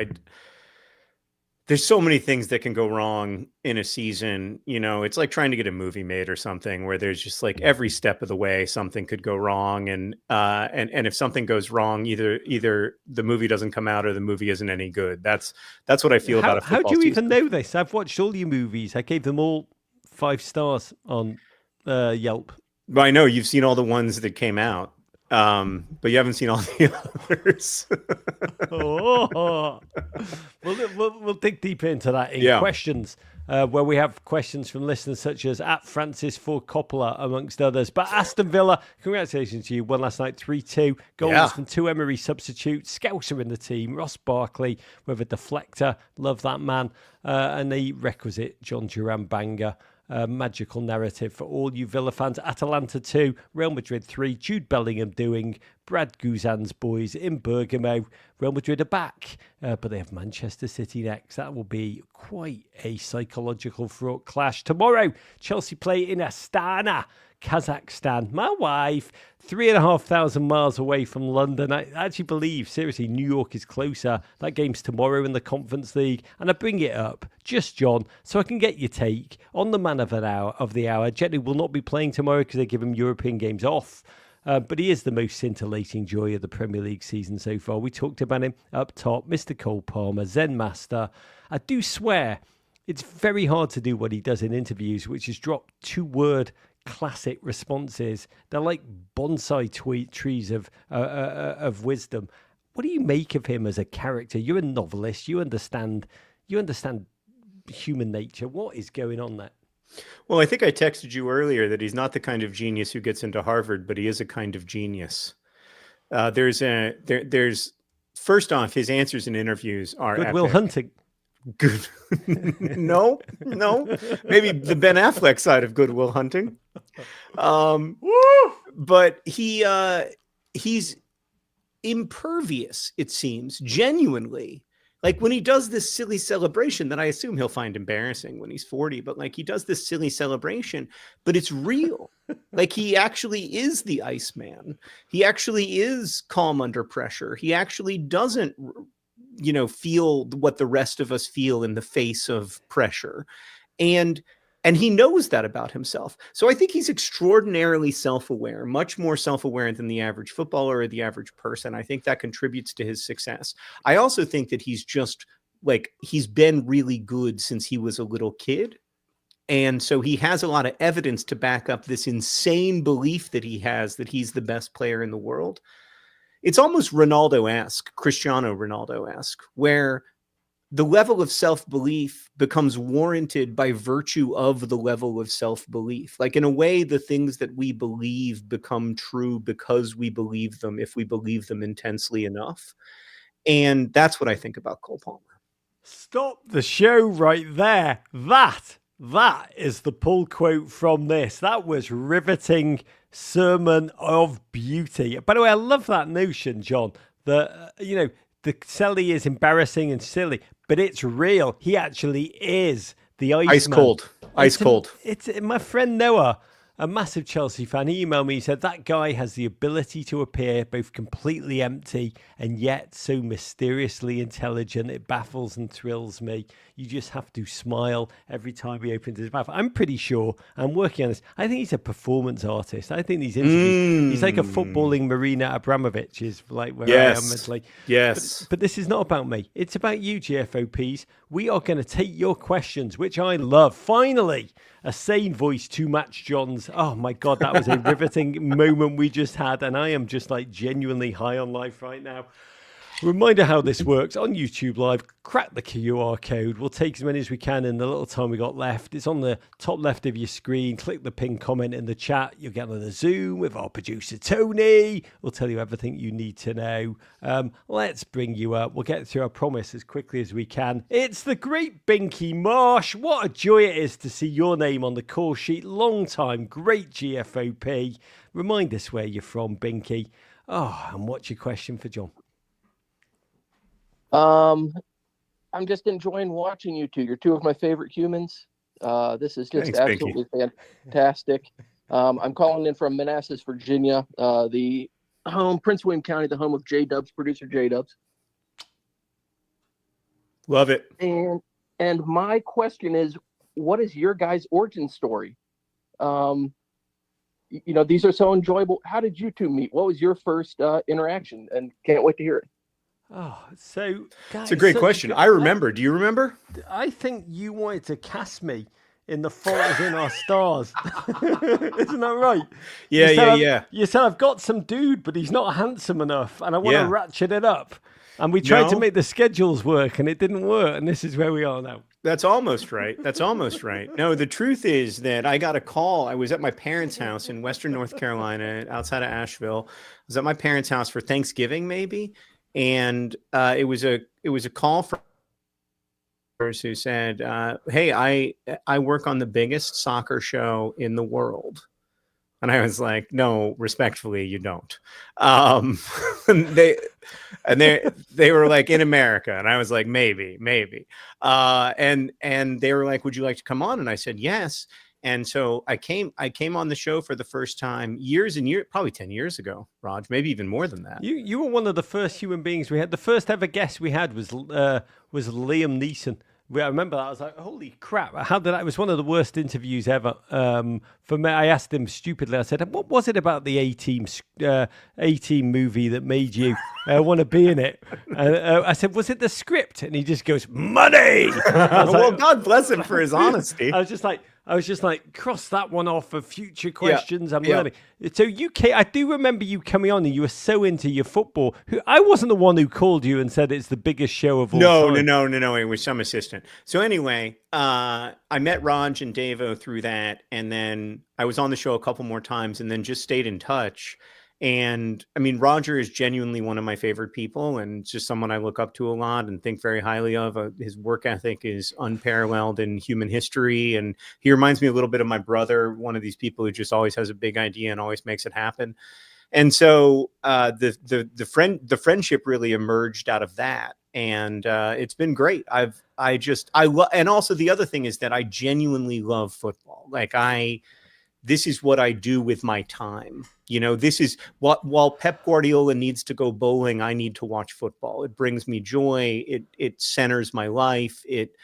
there's so many things that can go wrong in a season. It's like trying to get a movie made or something where there's just like every step of the way, something could go wrong. And if something goes wrong, either the movie doesn't come out or the movie isn't any good. That's what I feel about a football How do you season. even know this? I've watched all your movies. I gave them all 5 stars on Yelp. But I know you've seen all the ones that came out. But you haven't seen all the others. We'll dig deeper into that in questions, where we have questions from listeners such as at Francis Ford Coppola, amongst others. But Aston Villa, congratulations to you. Won last night 3-2. Goals from 2 Emery substitutes. Scouser in the team. Ross Barkley with a deflector. Love that man. And the requisite John Duran banger. magical narrative for all you Villa fans. Atalanta 2, Real Madrid 3, Jude Bellingham doing Brad Guzan's boys in Bergamo. Real Madrid are back, but they have Manchester City next. That will be quite a psychological fraught clash. Tomorrow, Chelsea play in Astana, Kazakhstan. My wife, 3,500 miles away from London. I actually believe, seriously, New York is closer. That game's tomorrow in the Conference League. And I bring it up, just John, so I can get your take on the man of the hour. Jenny will not be playing tomorrow because they give him European games off. But he is the most scintillating joy of the Premier League season so far. We talked about him up top, Mr. Cole Palmer, Zen Master. I do swear it's very hard to do what he does in interviews, which is drop 2-word classic responses. They're like bonsai trees of wisdom. What do you make of him as a character? You're a novelist. You understand human nature. What is going on there? Well, I think I texted you earlier that he's not the kind of genius who gets into Harvard, but he is a kind of genius. There's first off, his answers in interviews are Good Will Hunting. Good. No. Maybe the Ben Affleck side of Good Will Hunting. But he's impervious, it seems, genuinely. Like when he does this silly celebration that I assume he'll find embarrassing when he's 40, but like he does this silly celebration, but it's real. Like he actually is the Iceman. He actually is calm under pressure. He actually doesn't, feel what the rest of us feel in the face of pressure. And he knows that about himself. So I think he's extraordinarily self-aware, much more self-aware than the average footballer or the average person. I think that contributes to his success. I also think that he's just he's been really good since he was a little kid. And so he has a lot of evidence to back up this insane belief that he has that he's the best player in the world. It's almost Ronaldo-esque, Cristiano Ronaldo-esque, where the level of self-belief becomes warranted by virtue of the level of self-belief. Like in a way, the things that we believe become true because we believe them, if we believe them intensely enough. And that's what I think about Cole Palmer. Stop the show right there. That is the pull quote from this. That was riveting sermon of beauty. By the way, I love that notion, John, that, the Selly is embarrassing and silly, but it's real. He actually is the Iceman. Ice cold. It's my friend Noah, a massive Chelsea fan. He emailed me. He said that guy has the ability to appear both completely empty and yet so mysteriously intelligent. It baffles and thrills me. You just have to smile every time he opens his mouth. I'm pretty sure, I'm working on this, I think he's a performance artist. I think these interviews, he's like a footballing Marina Abramovich is like where I am mentally. Yes. But this is not about me. It's about you, GFOPs. We are going to take your questions, which I love. Finally, a sane voice to match John's. Oh my God, that was a riveting moment we just had. And I am just like genuinely high on life right now. Reminder how this works on YouTube Live. Crack the QR code. We'll take as many as we can in the little time we got left. It's on the top left of your screen. Click the pinned comment in the chat. You'll get on the Zoom with our producer, Tony. We'll tell you everything you need to know. Let's bring you up. We'll get through our promise as quickly as we can. It's the great Binky Marsh. What a joy it is to see your name on the call sheet. Long time, great GFOP. Remind us where you're from, Binky. And what's your question for John? I'm just enjoying watching you two. You're two of my favorite humans. This is just absolutely fantastic. I'm calling in from Manassas, Virginia, the home, Prince William County, the home of J-Dubs, producer J-Dubs. Love it. And my question is, what is your guys' origin story? These are so enjoyable. How did you two meet? What was your first interaction? And can't wait to hear it. So guys, it's a great question. I remember. Do you remember? I think you wanted to cast me in The Fault Is in Our Stars. Isn't that right? Yeah. You said I've got some dude, but he's not handsome enough, and I want to ratchet it up. And we tried to make the schedules work, and it didn't work. And this is where we are now. That's almost right. No, the truth is that I got a call. I was at my parents' house in Western North Carolina, outside of Asheville. I was at my parents' house for Thanksgiving, maybe. And it was a call from who said, "Hey, I work on the biggest soccer show in the world." And I was like, "No, respectfully, you don't." They were like, "In America," and I was like, "Maybe." And they were like, "Would you like to come on?" And I said, "Yes." And so I came on the show for the first time years and years, probably 10 years ago, Raj, maybe even more than that. You were one of the first human beings we had. The first ever guest we had was Liam Neeson. I remember that. I was like, holy crap. How did It was one of the worst interviews ever. For me, I asked him stupidly, I said, what was it about the A-Team movie that made you want to be in it? I said, was it the script? And he just goes, money! Well, God bless him for his honesty. I was just like, cross that one off for future questions. I'm learning. So I do remember you coming on and you were so into your football. I wasn't the one who called you and said it's the biggest show of all time. No. It was some assistant. So anyway, I met Raj and Davo through that. And then I was on the show a couple more times and then just stayed in touch. And I mean, Roger is genuinely one of my favorite people and just someone I look up to a lot and think very highly of. His work ethic is unparalleled in human history. And he reminds me a little bit of my brother, one of these people who just always has a big idea and always makes it happen. And so the friendship really emerged out of that. And it's been great. And also the other thing is that I genuinely love football. Like this is what I do with my time. This is while Pep Guardiola needs to go bowling, I need to watch football. It brings me joy. It centers my life. It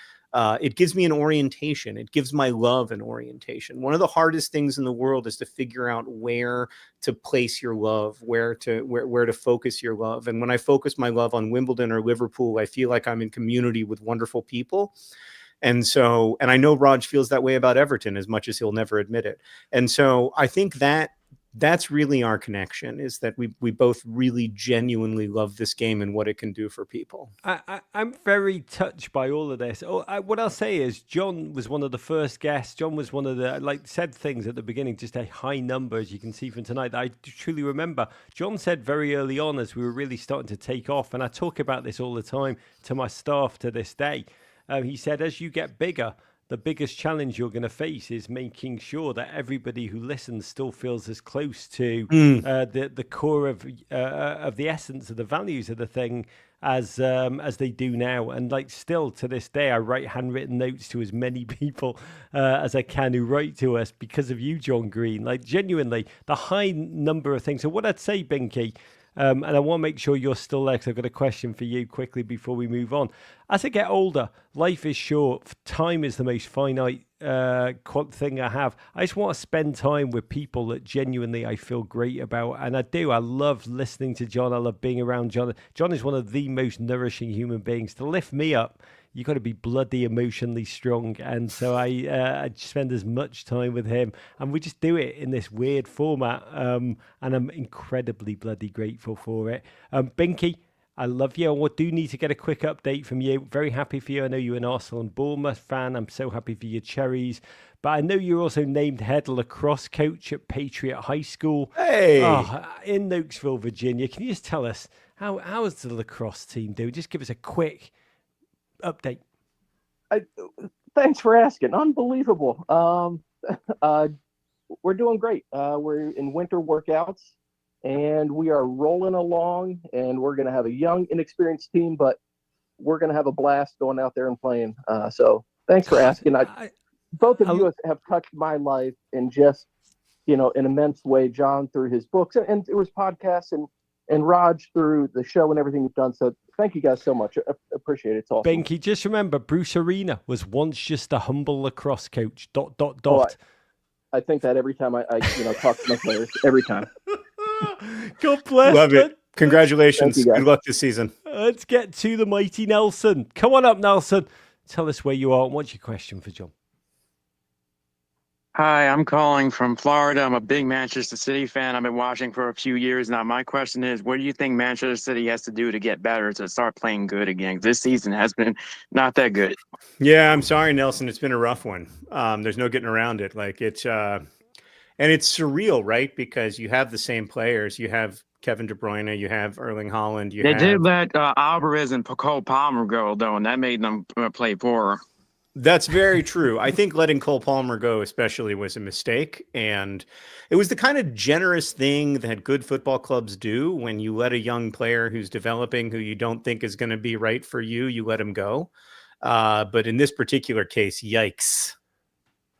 gives me an orientation. It gives my love an orientation. One of the hardest things in the world is to figure out where to place your love, where to focus your love. And when I focus my love on Wimbledon or Liverpool, I feel like I'm in community with wonderful people. And I know Raj feels that way about Everton as much as he'll never admit it. And so I think that's really our connection, is that we both really genuinely love this game and what it can do for people. I'm very touched by all of this. What I'll say is John was one of the first guests. John was one of the, said things at the beginning, just a high number, as you can see from tonight, that I truly remember. John said very early on as we were really starting to take off, and I talk about this all the time to my staff to this day. He said, as you get bigger, the biggest challenge you're going to face is making sure that everybody who listens still feels as close to the core of the essence of the values of the thing as they do now. And still to this day, I write handwritten notes to as many people as I can who write to us because of you, John Green. Genuinely, the high number of things. So what I'd say, Binky, and I want to make sure you're still there because I've got a question for you quickly before we move on. As I get older, life is short. Time is the most finite thing I have. I just want to spend time with people that genuinely I feel great about. And I do. I love listening to John. I love being around John. John is one of the most nourishing human beings. To lift me up, you got to be bloody emotionally strong. And so I spend as much time with him, and we just do it in this weird format. And I'm incredibly bloody grateful for it. Binky, I love you. I do need to get a quick update from you. Very happy for you. I know you're an Arsenal and Bournemouth fan. I'm so happy for your Cherries. But I know you're also named head lacrosse coach at Patriot High School. Hey! In Oaksville, Virginia. Can you just tell us, how is the lacrosse team doing? Just give us a quick update. Thanks for asking. Unbelievable. We're doing great. We're in winter workouts, and we are rolling along, and we're going to have a young, inexperienced team, but we're going to have a blast going out there and playing. So thanks for asking. Both of you have touched my life in just, an immense way. John through his books and it was podcasts, and Raj through the show and everything you've done. So thank you guys so much. I appreciate it. It's awesome. Binky, just remember, Bruce Arena was once just a humble lacrosse coach. ... I think that every time I talk to my players, every time. God bless. Love it. Congratulations. Good luck this season. Let's get to the mighty Nelson. Come on up, Nelson. Tell us where you are and what's your question for John? Hi, I'm calling from Florida. I'm a big Manchester City fan. I've been watching for a few years now. My question is, what do you think Manchester City has to do to get better, to start playing good again? This season has been not that good. Yeah, I'm sorry, Nelson. It's been a rough one. There's no getting around it. And it's surreal, right? Because you have the same players. You have Kevin De Bruyne, you have Erling Haaland. They did let Alvarez and Cole Palmer go, though, and that made them play poorer. That's very true. I think letting Cole Palmer go especially was a mistake. And it was the kind of generous thing that good football clubs do when you let a young player who's developing, who you don't think is going to be right for you, you let him go. But in this particular case, yikes.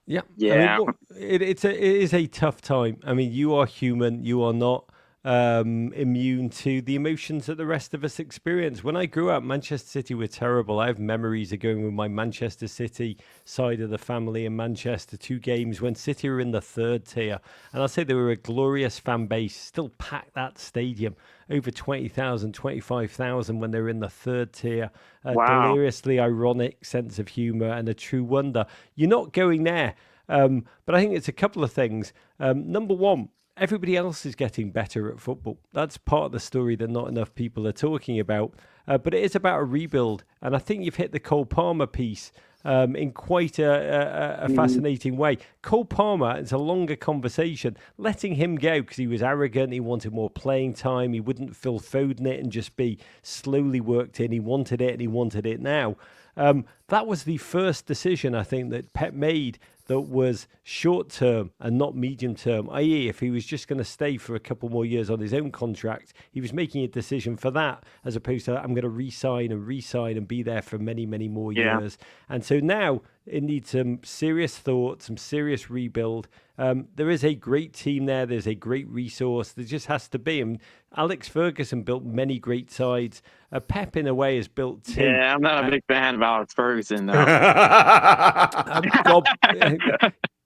Yeah. Yeah. I mean, it is a tough time. I mean, you are human. You are not immune to the emotions that the rest of us experience. When I grew up, Manchester City were terrible. I have memories of going with my Manchester City side of the family in Manchester, 2 games when City were in the 3rd tier. And I'll say they were a glorious fan base, still packed that stadium, over 20,000, 25,000 when they were in the 3rd tier. Wow. Deliriously ironic sense of humour and a true wonder. You're not going there. But I think it's a couple of things. Number one, everybody else is getting better at football. That's part of the story that not enough people are talking about. But it is about a rebuild. And I think you've hit the Cole Palmer piece in quite a fascinating way. Cole Palmer, it's a longer conversation. Letting him go because he was arrogant, he wanted more playing time, he wouldn't Phil Foden it and just be slowly worked in. He wanted it and he wanted it now. That was the first decision, I think, that Pep made that was short term and not medium term, i.e. if he was just going to stay for a couple more years on his own contract, he was making a decision for that as opposed to I'm going to re-sign and be there for many, many more years. And so now it needs some serious thought, some serious rebuild. There is a great team there. There's a great resource. There just has to be. And Alex Ferguson built many great sides. Pep, in a way, has built 2. Yeah, I'm not a big fan of Alex Ferguson, though.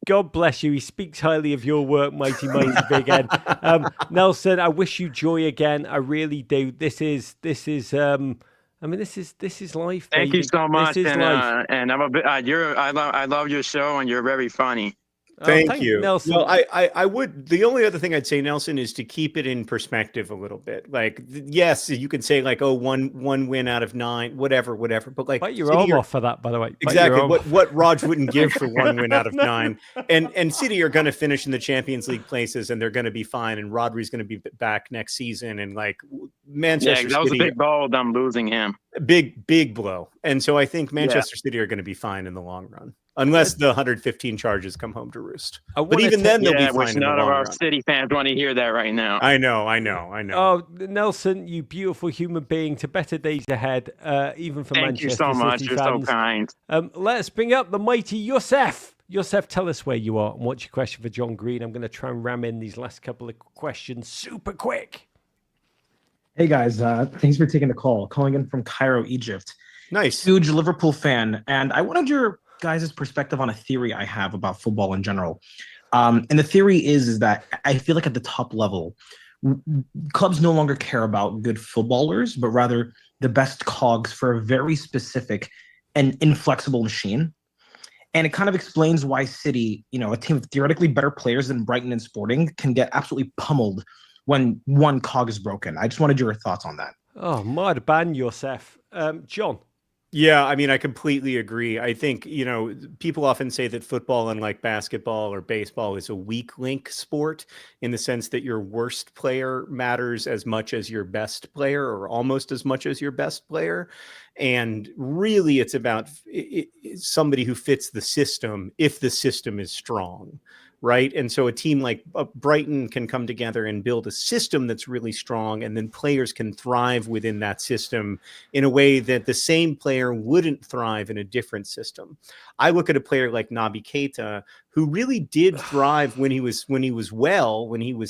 God bless you. He speaks highly of your work, mighty Big Ed. Nelson, I wish you joy again. I really do. This is life. Thank baby. you so much. This is life. And I'm a bit. I love your show, and you're very funny. Thank you, Nelson. Well, I would. The only other thing I'd say, Nelson, is to keep it in perspective a little bit. Like, yes, you can say like, oh, one win out of 9, whatever. But like, bite your arm off for that, by the way. Exactly. What Rog wouldn't give for 1 win out of 9. And City are going to finish in the Champions League places, and they're going to be fine. And Rodri's going to be back next season. And like Manchester City, that was a big blow. I'm losing him. Big blow. And so I think Manchester City are going to be fine in the long run. Unless the 115 charges come home to roost. But even then, they'll be fine. Which none of our City fans want to hear that right now. I know. Oh, Nelson, you beautiful human being, to better days ahead, even for Manchester City fans. Thank you so much. You're so kind. Let's bring up the mighty Yosef. Yosef, tell us where you are and what's your question for John Green. I'm going to try and ram in these last couple of questions super quick. Hey, guys. Thanks for taking the call. Calling in from Cairo, Egypt. Nice. Huge Liverpool fan. And I wanted your guys' perspective on a theory I have about football in general. And the theory is that I feel like at the top level, clubs no longer care about good footballers, but rather the best cogs for a very specific and inflexible machine. And it kind of explains why City, a team of theoretically better players than Brighton and Sporting, can get absolutely pummeled when one cog is broken. I just wanted your thoughts on that. Oh, mad ban, Yosef. John. Yeah, I mean, I completely agree. I think, people often say that football, unlike basketball or baseball, is a weak link sport in the sense that your worst player matters as much as your best player, or almost as much as your best player. And really, it's about somebody who fits the system if the system is strong. Right. And so a team like Brighton can come together and build a system that's really strong, and then players can thrive within that system in a way that the same player wouldn't thrive in a different system. I look at a player like Naby Keita, who really did thrive when he was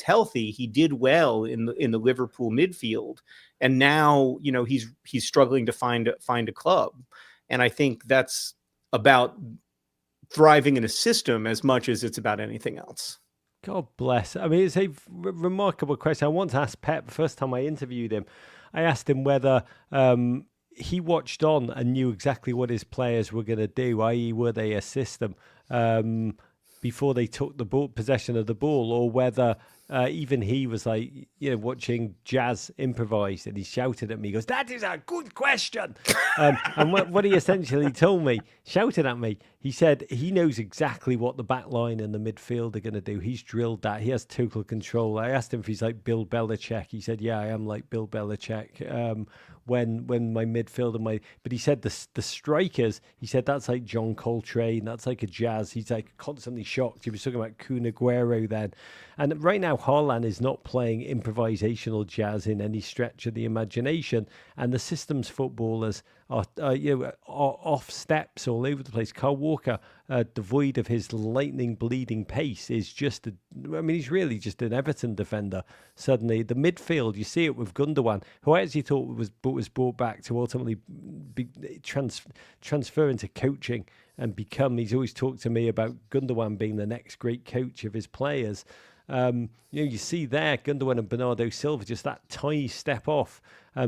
healthy. He did well in the Liverpool midfield. And now, he's struggling to find a club. And I think that's about thriving in a system as much as it's about anything else. God bless. I mean, it's a remarkable question. I once asked Pep, the first time I interviewed him, I asked him whether he watched on and knew exactly what his players were going to do, i.e. were they a system before they took the possession of the ball, or whether even he was like, watching Jazz improvise, and he shouted at me, he goes, "That is a good question." And what he essentially told me, shouted at me, he said he knows exactly what the back line and the midfield are going to do. He's drilled that. He has total control. I asked him if he's like Bill Belichick. He said, "Yeah, I am like Bill Belichick." When my midfield but he said the strikers, he said that's like John Coltrane, that's like a Jazz. He's like constantly shocked. He was talking about Kun Aguero then, and right now Haaland is not playing improvisational jazz in any stretch of the imagination, and the systems footballers are off steps all over the place. Kyle Walker, devoid of his lightning bleeding pace, is just he's really just an Everton defender. Suddenly the midfield, you see it with Gundogan, who I actually thought was brought back to ultimately transfer into coaching and become. He's always talked to me about Gundogan being the next great coach of his players. You see there Gundogan and Bernardo Silva, just that tiny step off.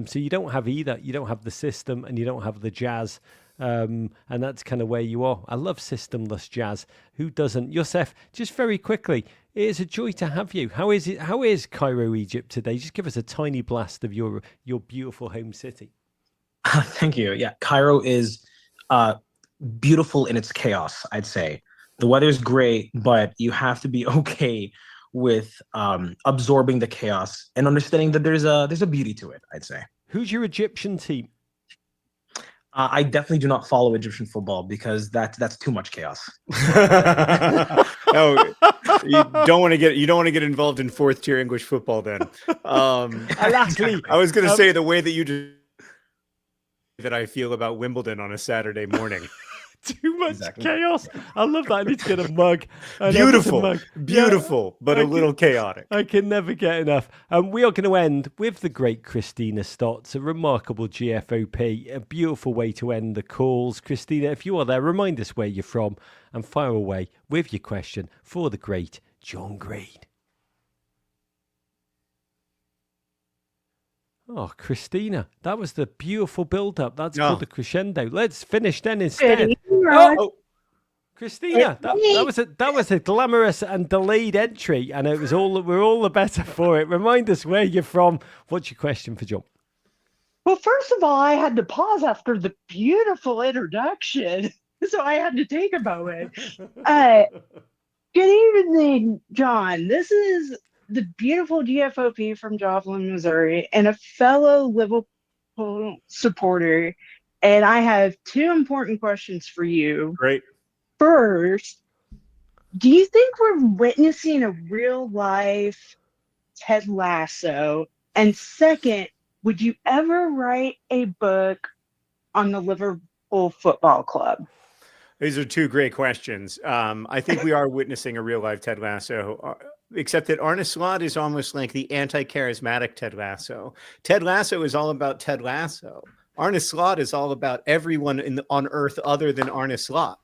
So you don't have either. You don't have the system and you don't have the jazz. And that's kind of where you are. I love systemless jazz. Who doesn't? Youssef, just very quickly, it is a joy to have you. How is it? How is Cairo, Egypt today? Just give us a tiny blast of your beautiful home city. Thank you. Yeah, Cairo is beautiful in its chaos, I'd say. The weather's great, but you have to be okay with absorbing the chaos and understanding that there's a beauty to it, I'd say. Who's your Egyptian team? I definitely do not follow Egyptian football because that's too much chaos. No, you don't want to get involved in fourth tier English football then. Lastly, I was going to say the way that you do that I feel about Wimbledon on a Saturday morning. Too much chaos. I love that. I need to get a mug. Beautiful, but a little chaotic. I can never get enough. We are going to end with the great Christina Stotts, a remarkable GFOP, a beautiful way to end the calls. Christina, if you are there, remind us where you're from and fire away with your question for the great John Green. Oh, Christina, that was the beautiful build-up. That's called the crescendo. Let's finish then instead. Christina, that was a glamorous and delayed entry, and we're all the better for it. Remind us where you're from. What's your question for John? Well, first of all, I had to pause after the beautiful introduction, so I had to take a moment. Good evening, John. This is the beautiful GFOP from Joplin, Missouri, and a fellow Liverpool supporter. And I have two important questions for you. Great. First, do you think we're witnessing a real life Ted Lasso? And second, would you ever write a book on the Liverpool Football Club? These are two great questions. I think we are witnessing a real life Ted Lasso. Except that Arne Slot is almost like the anti-charismatic Ted Lasso. Ted Lasso is all about Ted Lasso. Arne Slot is all about everyone on earth other than Arne Slot.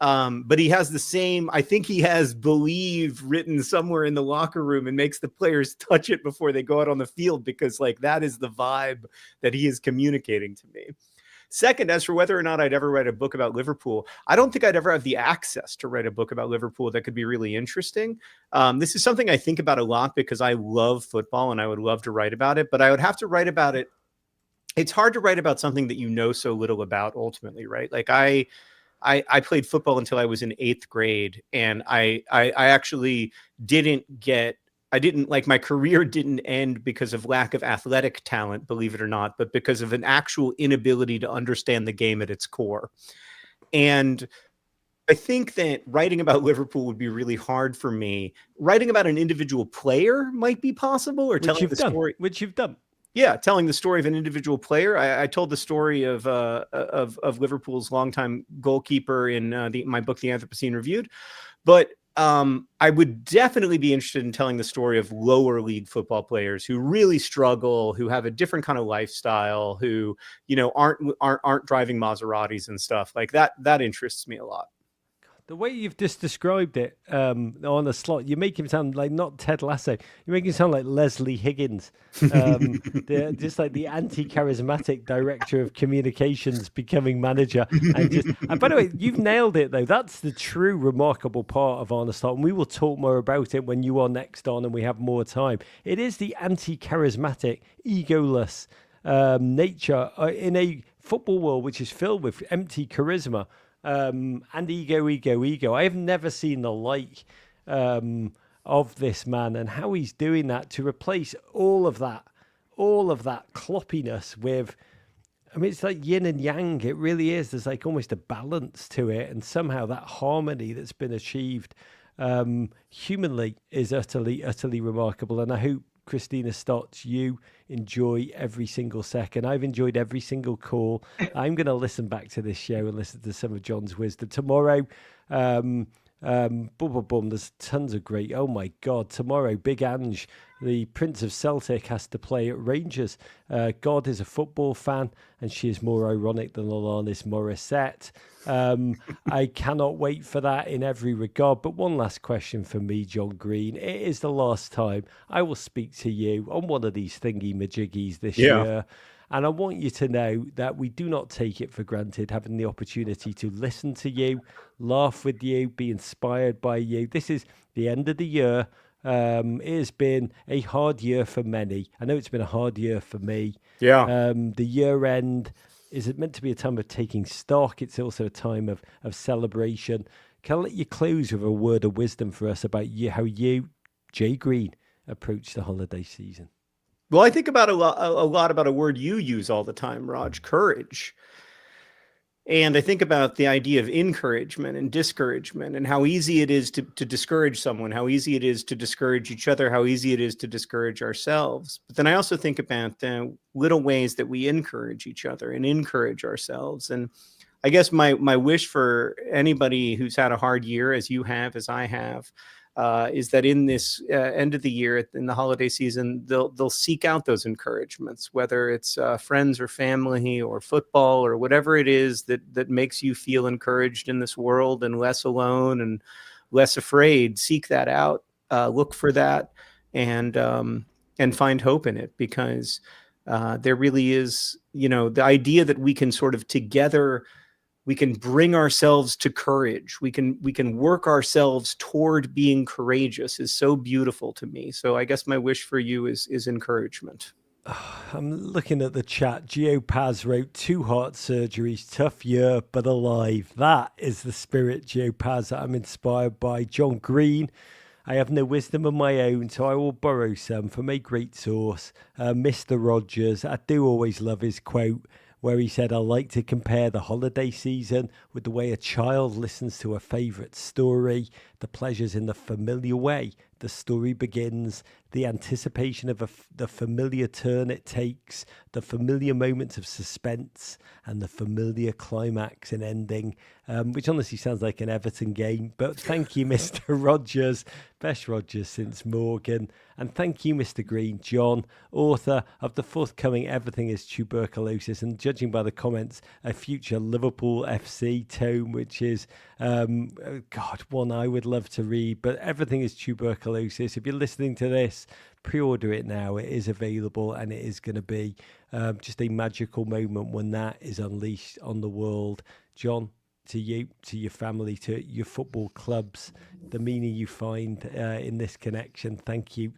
But he has the same, I think he has believe written somewhere in the locker room and makes the players touch it before they go out on the field, because like that is the vibe that he is communicating to me. Second, as for whether or not I'd ever write a book about Liverpool, I don't think I'd ever have the access to write a book about Liverpool that could be really interesting. This is something I think about a lot because I love football and I would love to write about it, but I would have to write about it. It's hard to write about something that you know so little about ultimately, right? Like I played football until I was in 8th grade, and I actually my career didn't end because of lack of athletic talent, believe it or not, but because of an actual inability to understand the game at its core. And I think that writing about Liverpool would be really hard for me. Writing about an individual player might be possible, or telling the story, which you've done. Yeah, telling the story of an individual player. I told the story of Liverpool's longtime goalkeeper in my book, The Anthropocene Reviewed, but I would definitely be interested in telling the story of lower league football players who really struggle, who have a different kind of lifestyle, who, aren't driving Maseratis and stuff like that. That interests me a lot. God, The way you've just described it on the slot, you make him sound like not Ted Lasso. You make him sound like Leslie Higgins, just like the anti-charismatic director of communications becoming manager. And by the way, you've nailed it though. That's the true remarkable part of Arne Slot, and we will talk more about it when you are next on and we have more time. It is the anti-charismatic, egoless nature in a football world which is filled with empty charisma. And ego. I have never seen the like of this man and how he's doing that to replace all of that cloppiness with, I mean, it's like yin and yang. It really is. There's like almost a balance to it. And somehow that harmony that's been achieved humanly is utterly, utterly remarkable. And I hope, Christina Stotts, you enjoy every single second. I've enjoyed every single call. I'm going to listen back to this show and listen to some of John's wisdom tomorrow. There's tons of great. Oh my God! Tomorrow, Big Ange, the Prince of Celtic, has to play at Rangers. God is a football fan, and she is more ironic than Alanis Morissette. I cannot wait for that in every regard. But one last question for me, John Green. It is the last time I will speak to you on one of these thingy-majiggies this year. And I want you to know that we do not take it for granted having the opportunity to listen to you, laugh with you, be inspired by you. This is the end of the year. It has been a hard year for many. I know it's been a hard year for me. Yeah. The year end, is it meant to be a time of taking stock? It's also a time of celebration. Can I let you close with a word of wisdom for us about how you, Jay Green, approach the holiday season? Well, I think about a lot about a word you use all the time, Rog, courage. And I think about the idea of encouragement and discouragement and how easy it is to discourage someone, how easy it is to discourage each other, how easy it is to discourage ourselves. But then I also think about the little ways that we encourage each other and encourage ourselves. And I guess my wish for anybody who's had a hard year, as you have, as I have, is that in this end of the year, in the holiday season, they'll seek out those encouragements, whether it's friends or family or football or whatever it is that makes you feel encouraged in this world and less alone and less afraid. Seek that out, look for that, and find hope in it, because there really is, the idea that we can sort of together. We can bring ourselves to courage. We can work ourselves toward being courageous is so beautiful to me. So I guess my wish for you is encouragement. I'm looking at the chat. Gio Paz wrote 2 heart surgeries, tough year, but alive. That is the spirit, Gio Paz, that I'm inspired by. John Green, I have no wisdom of my own, so I will borrow some from a great source. Mr. Rogers, I do always love his quote, where he said, I like to compare the holiday season with the way a child listens to a favourite story. The pleasure's in the familiar way the story begins, the anticipation of the familiar turn it takes, the familiar moments of suspense, and the familiar climax and ending, which honestly sounds like an Everton game. But thank you, Mr. Rogers, best Rogers since Morgan. And thank you, Mr. Green, John, author of the forthcoming Everything is Tuberculosis, and judging by the comments, a future Liverpool FC tome, which is, one I would love to read. But Everything is Tuberculosis. If you're listening to this, pre-order it now. It is available, and it is going to be just a magical moment when that is unleashed on the world. John, to you, to your family, to your football clubs, the meaning you find in this connection. Thank you.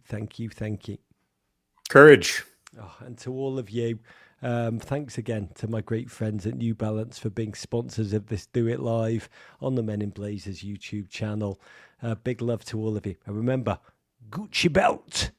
Courage. Oh, and to all of you, thanks again to my great friends at New Balance for being sponsors of this Do It Live on the Men in Blazers YouTube channel. Big love to all of you. And remember, Gucci belt.